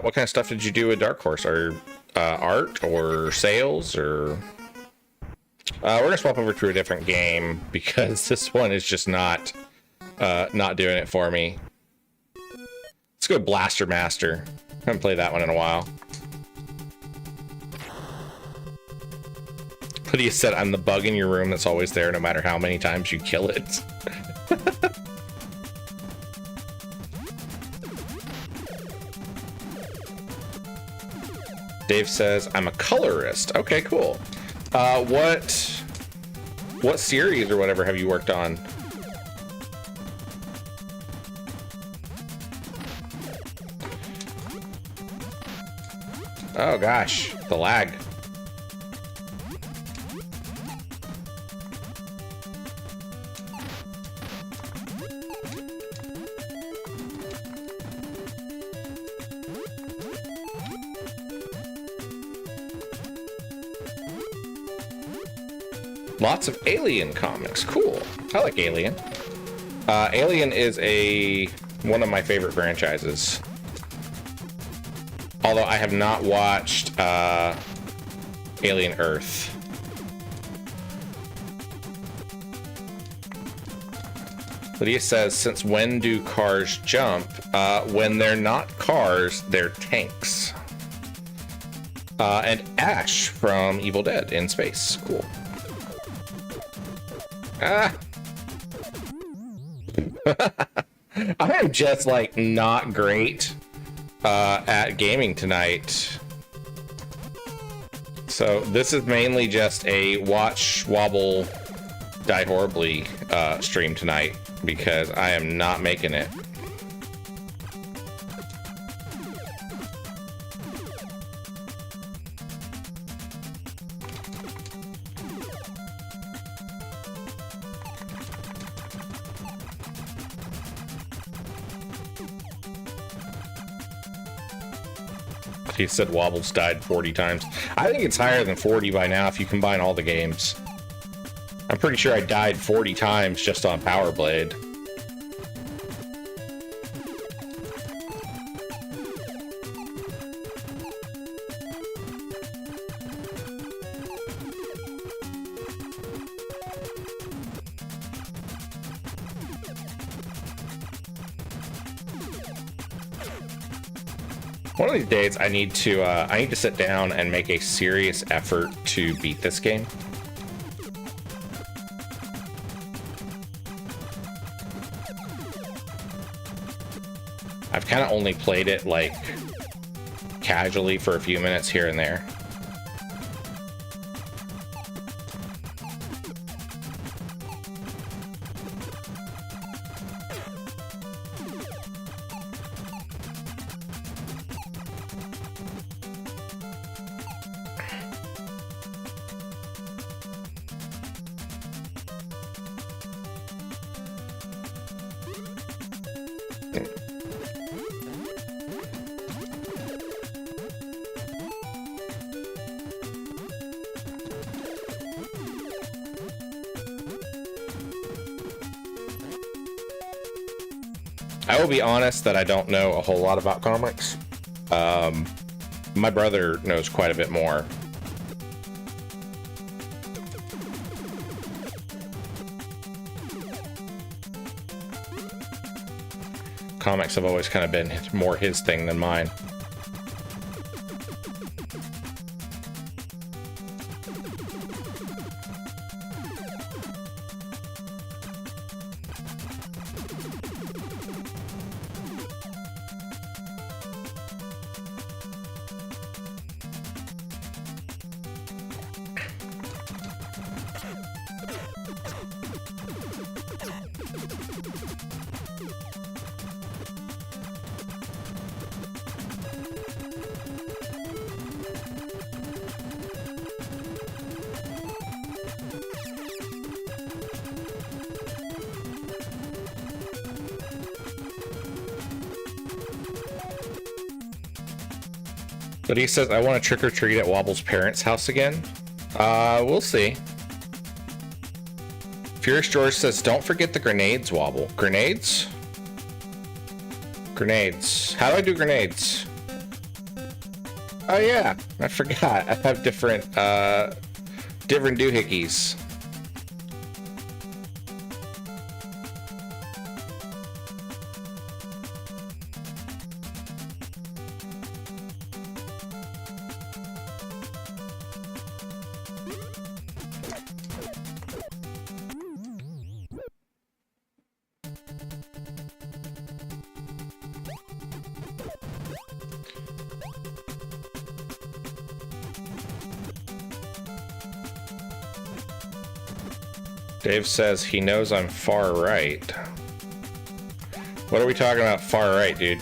What kind of stuff did you do with Dark Horse? Or art or sales? Or we're gonna swap over to a different game because this one is just not doing it for me. Let's go Blaster Master. I haven't played that one in a while. Lydia said, I'm the bug in your room that's always there no matter how many times you kill it. Dave says, I'm a colorist. Okay, cool. What series or whatever have you worked on? Oh gosh, the lag. Lots of Alien comics. Cool. I like Alien. Alien is one of my favorite franchises. Although I have not watched Alien Earth. Lydia says, since when do cars jump? When they're not cars, they're tanks. And Ash from Evil Dead in space. Cool. Ah. I am just like not great at gaming tonight. So this is mainly just a watch Wobble Die Horribly stream tonight because I am not making it. He said Wobbles died 40 times. I think it's higher than 40 by now if you combine all the games. I'm pretty sure I died 40 times just on Power Blade. One of these days, I need to sit down and make a serious effort to beat this game. I've kind of only played it like casually for a few minutes here and there. I will be honest that I don't know a whole lot about comics. My brother knows quite a bit more. Comics have always kind of been more his thing than mine. But he says, I want to trick or treat at Wobble's parents' house again. We'll see. Furious George says, don't forget the grenades, Wobble. Grenades? Grenades. How do I do grenades? Oh yeah, I forgot. I have different doohickeys. Dave says he knows I'm far right. What are we talking about far right, dude?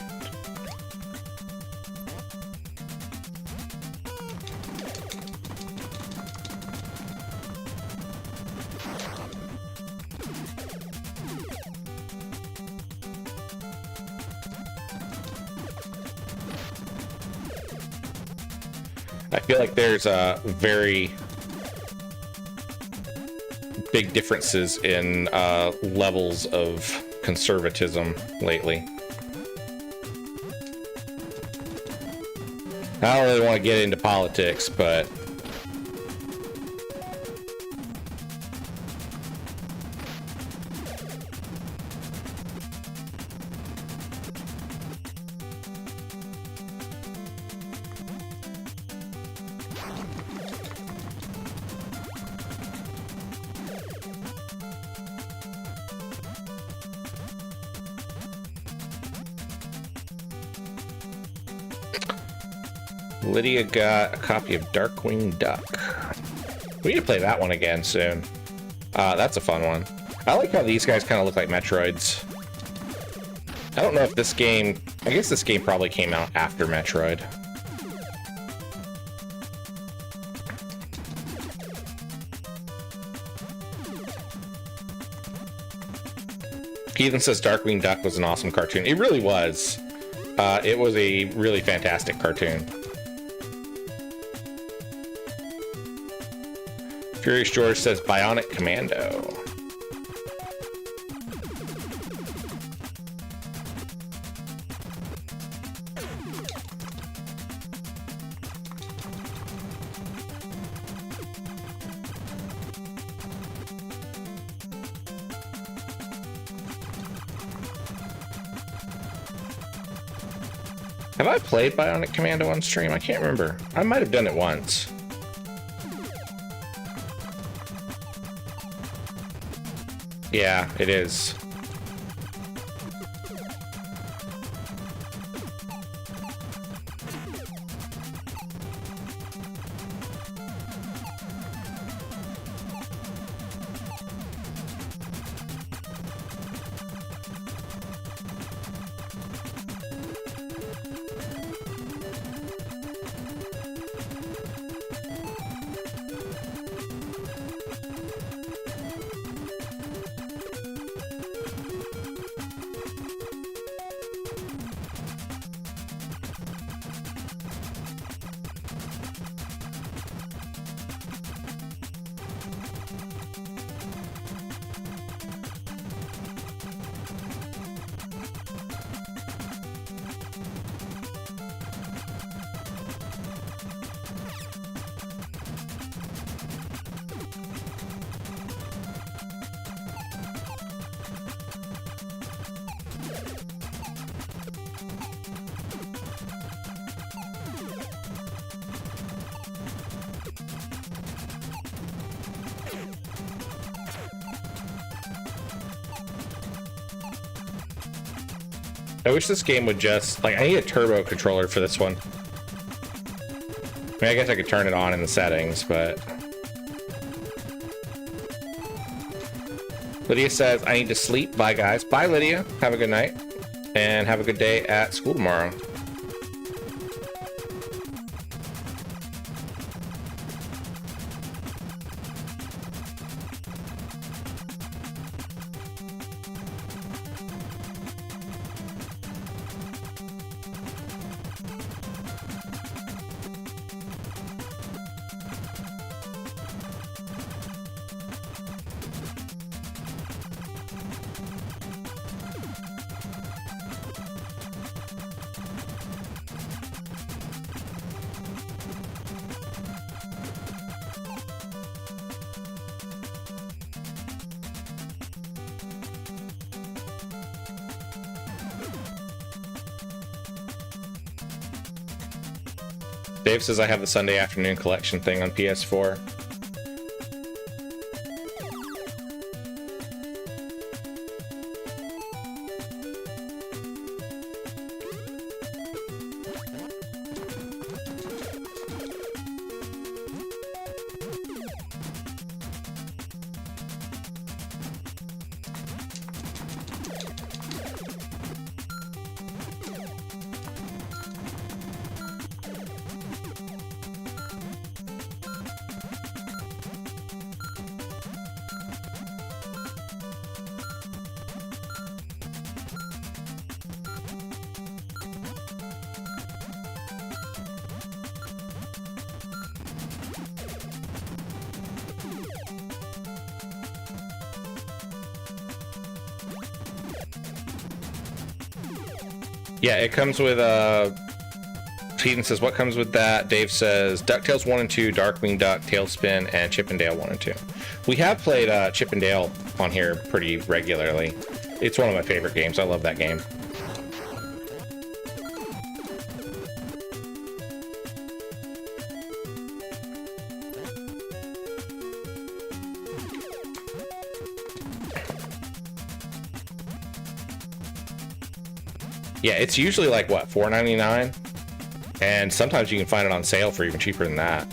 I feel like there's a very big differences in levels of conservatism lately. I don't really want to get into politics, but Lydia got a copy of Darkwing Duck. We need to play that one again soon. That's a fun one. I like how these guys kind of look like Metroids. I don't know if this game... I guess this game probably came out after Metroid. Keithan says Darkwing Duck was an awesome cartoon. It really was. It was a really fantastic cartoon. Furious George says Bionic Commando. Have I played Bionic Commando on stream? I can't remember. I might have done it once. Yeah, it is. I wish this game would just, like, I need a turbo controller for this one. I mean, I guess I could turn it on in the settings, but... Lydia says, I need to sleep. Bye, guys. Bye, Lydia. Have a good night. And have a good day at school tomorrow. Dave says I have the Sunday afternoon collection thing on PS4. Yeah, it comes with, Peden says, what comes with that? Dave says, DuckTales 1 and 2, Darkwing Duck, Tailspin, and Chip and Dale 1 and 2. We have played Chip and Dale on here pretty regularly. It's one of my favorite games. I love that game. Yeah, it's usually like, what, $4.99? And sometimes you can find it on sale for even cheaper than that.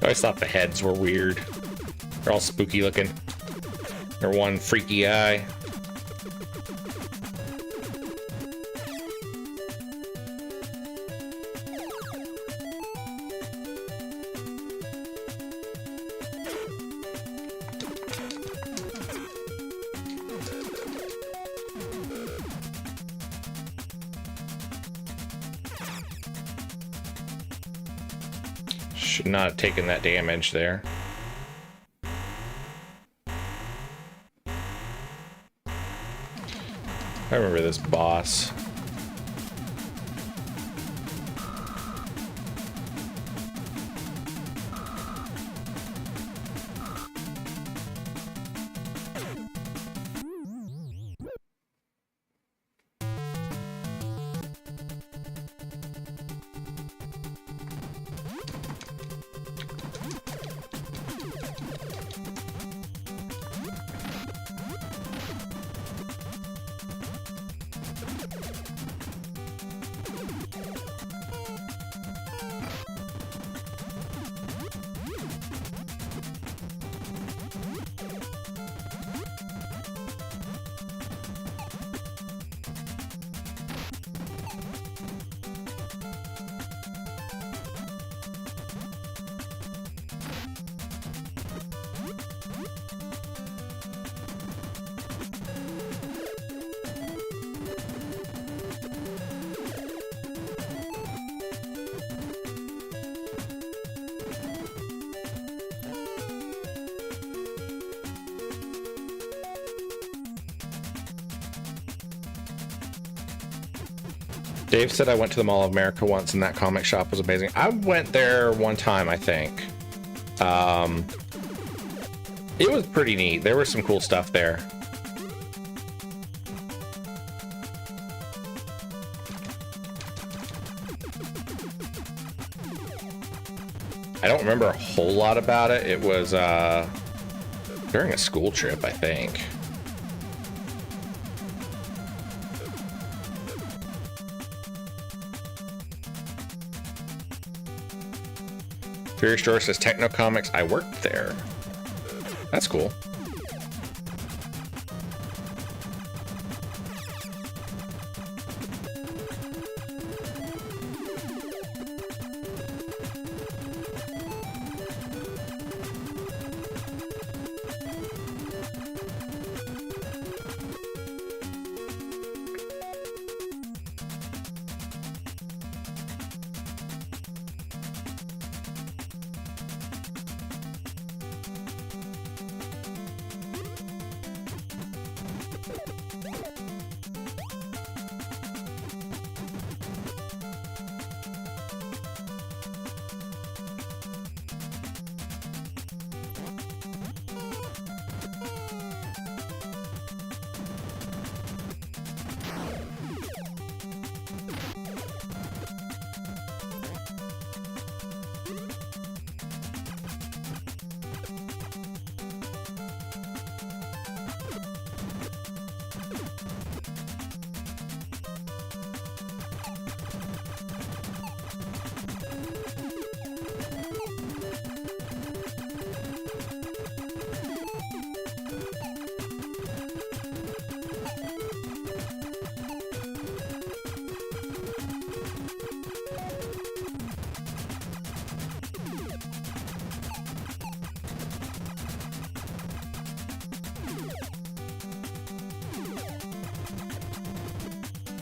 I always thought the heads were weird. They're all spooky looking. They're one freaky eye. Should not have taken that damage there. I remember this boss. Dave said I went to the Mall of America once and that comic shop was amazing. I went there one time, I think. It was pretty neat. There was some cool stuff there. I don't remember a whole lot about it. It was during a school trip, I think. Fury Store says Techno Comics. I worked there. That's cool.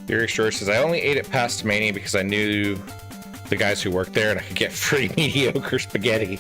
Fury Store says, I only ate it past Mania because I knew the guys who worked there and I could get free mediocre spaghetti.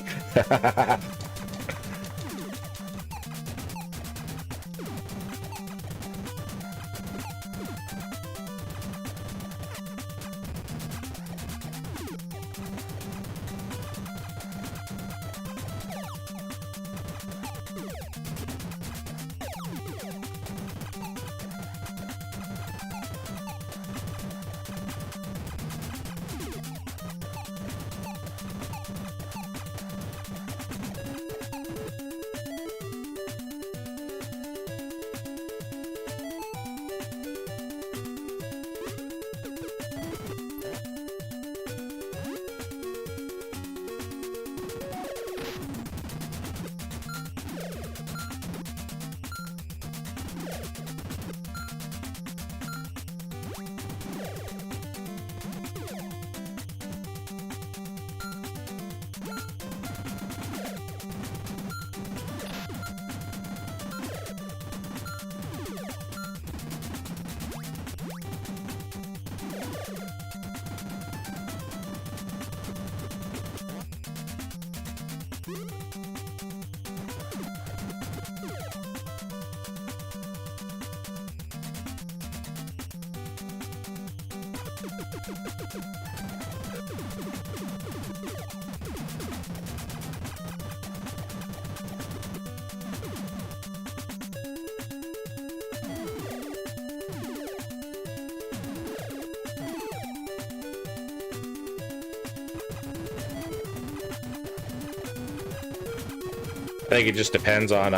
I think it just depends on,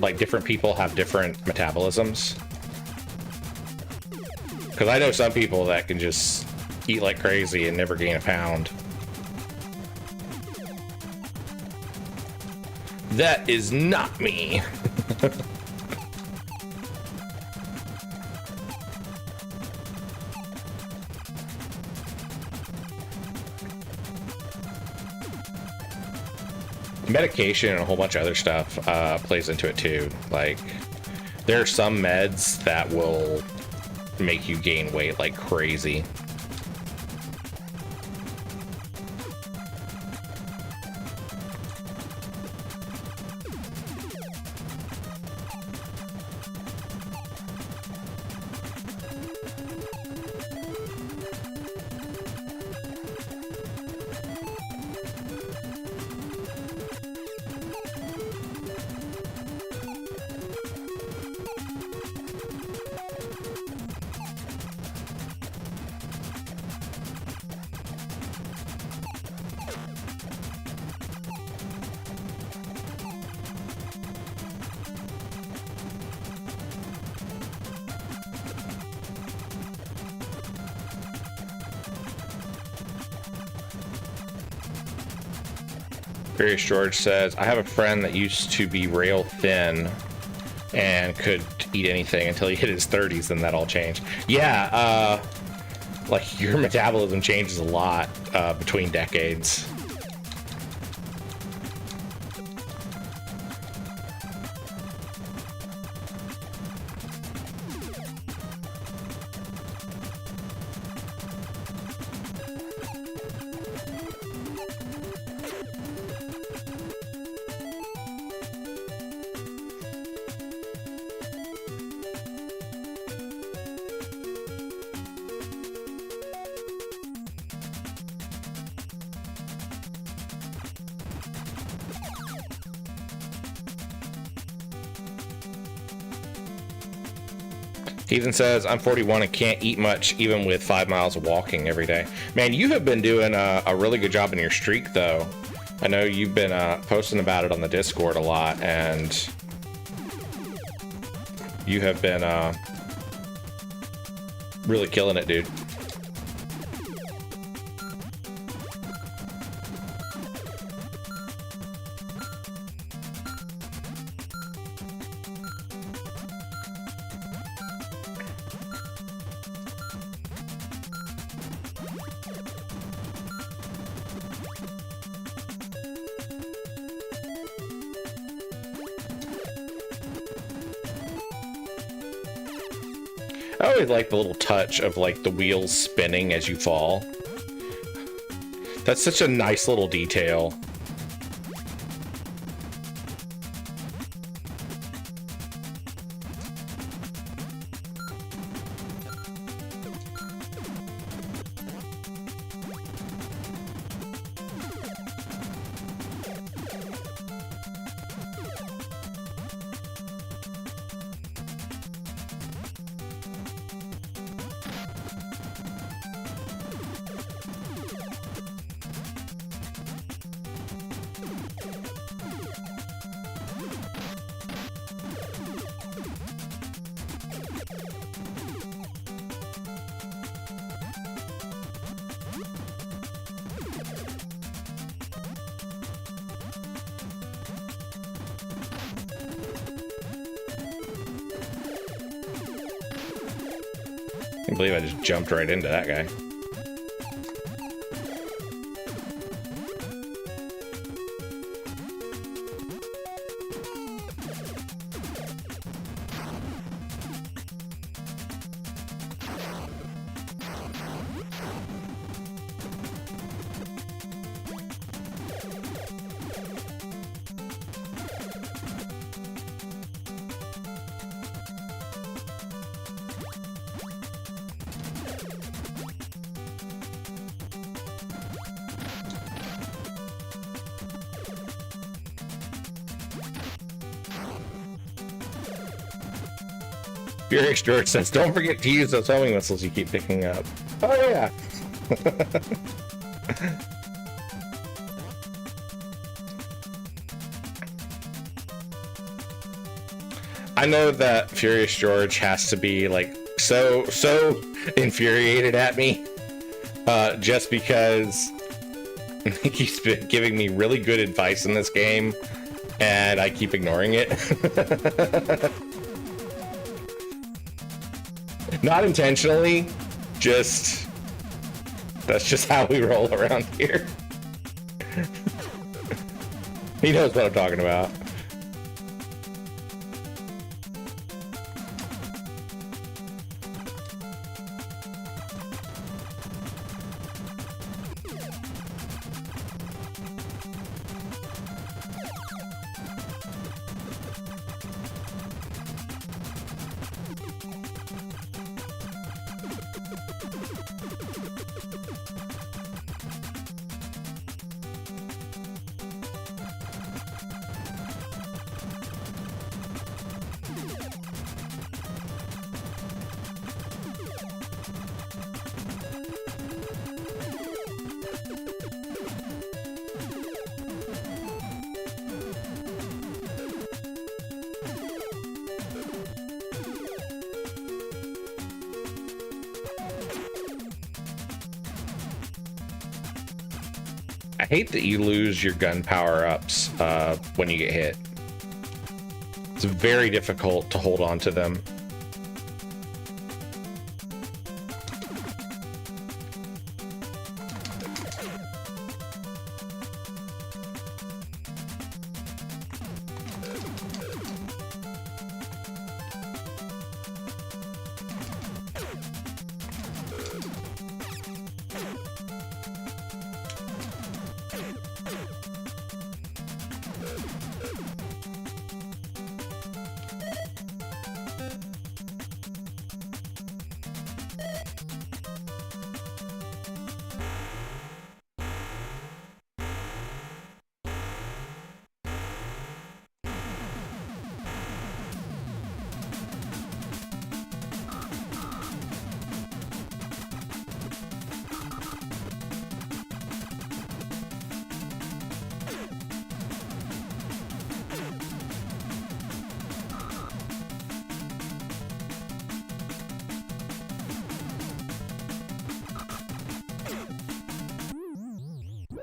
like, different people have different metabolisms. Because I know some people that can just eat like crazy and never gain a pound. That is not me. Medication and a whole bunch of other stuff plays into it too. Like, there are some meds that will make you gain weight like crazy. Furious George says, I have a friend that used to be rail thin and could eat anything until he hit his 30s, and that all changed. Yeah, like, your metabolism changes a lot between decades. Ethan says, I'm 41 and can't eat much even with 5 miles of walking every day. Man, you have been doing a really good job in your streak, though. I know you've been posting about it on the Discord a lot, and you have been really killing it, dude. I always like the little touch of, like, the wheels spinning as you fall. That's such a nice little detail. I can't believe I just jumped right into that guy. Furious George says, don't forget to use those homing missiles you keep picking up. Oh, yeah. I know that Furious George has to be like so infuriated at me just because he keeps giving me really good advice in this game and I keep ignoring it. Not intentionally, just that's just how we roll around here. He knows what I'm talking about. I hate that you lose your gun power-ups when you get hit. It's very difficult to hold on to them.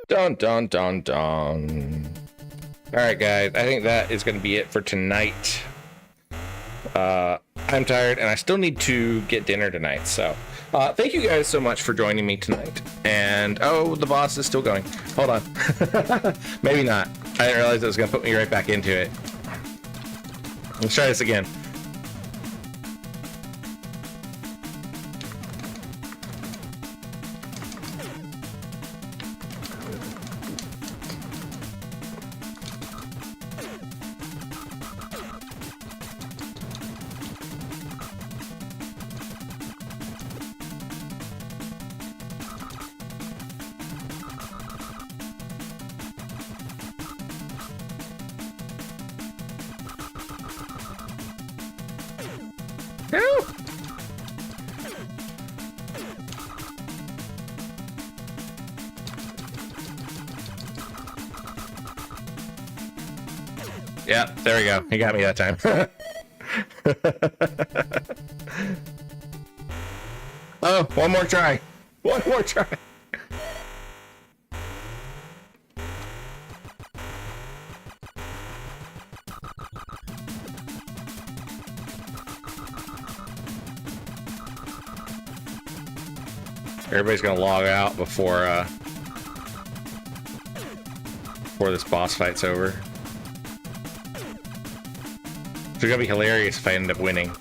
Dun dun dun dun. All right, guys. I think that is going to be it for tonight. I'm tired, and I still need to get dinner tonight. So, thank you guys so much for joining me tonight. And oh, the boss is still going. Hold on. Maybe not. I didn't realize it was going to put me right back into it. Let's try this again. Yeah, there we go. He got me that time. Oh, one more try. One more try. Everybody's gonna log out before this boss fight's over. It's gonna be hilarious if I end up winning.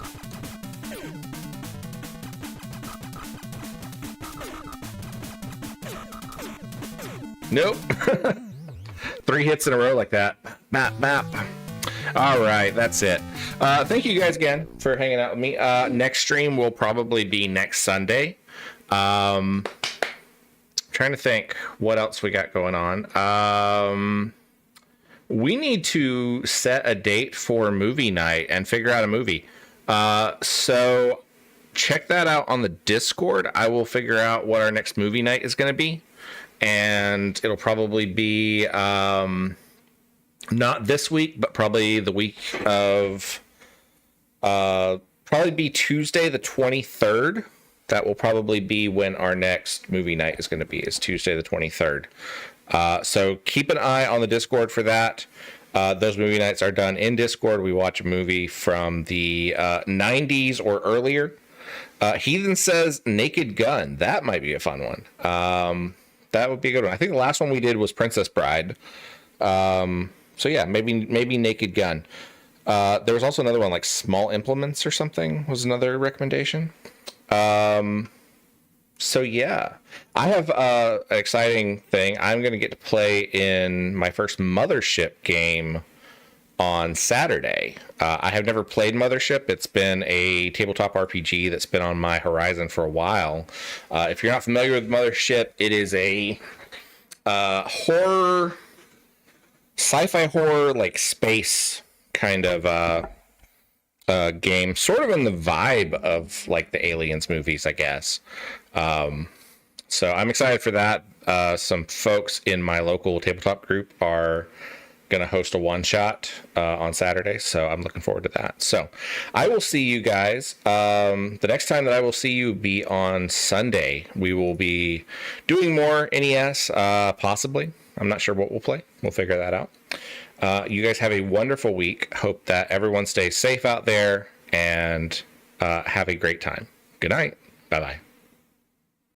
Nope. 3 hits in a row like that. Bap, bap. All right, that's it. Thank you guys again for hanging out with me. Next stream will probably be next Sunday. Trying to think what else we got going on. We need to set a date for movie night and figure out a movie. So check that out on the Discord. I will figure out what our next movie night is going to be, and it'll probably be not this week, but probably the week of probably be Tuesday the 23rd. That will probably be when our next movie night is going to be, is Tuesday the 23rd. So keep an eye on the Discord for that. Those movie nights are done in Discord. We watch a movie from the 90s or earlier. Heathen says Naked Gun. That might be a fun one. That would be a good one. I think the last one we did was Princess Bride. So yeah, maybe Naked Gun. There was also another one, like Small Implements or something was another recommendation. So yeah, I have an exciting thing. I'm going to get to play in my first Mothership game on Saturday. I have never played Mothership. It's been a tabletop RPG that's been on my horizon for a while. If you're not familiar with Mothership, it is a horror, sci-fi horror, like space kind of game, sort of in the vibe of like the Aliens movies, I guess. So I'm excited for that. Some folks in my local tabletop group are going to host a one-shot on Saturday, so I'm looking forward to that. So I will see you guys. The next time that I will see you will be on Sunday. We will be doing more NES, possibly. I'm not sure what we'll play. We'll figure that out. You guys have a wonderful week. Hope that everyone stays safe out there and have a great time. Good night. Bye-bye.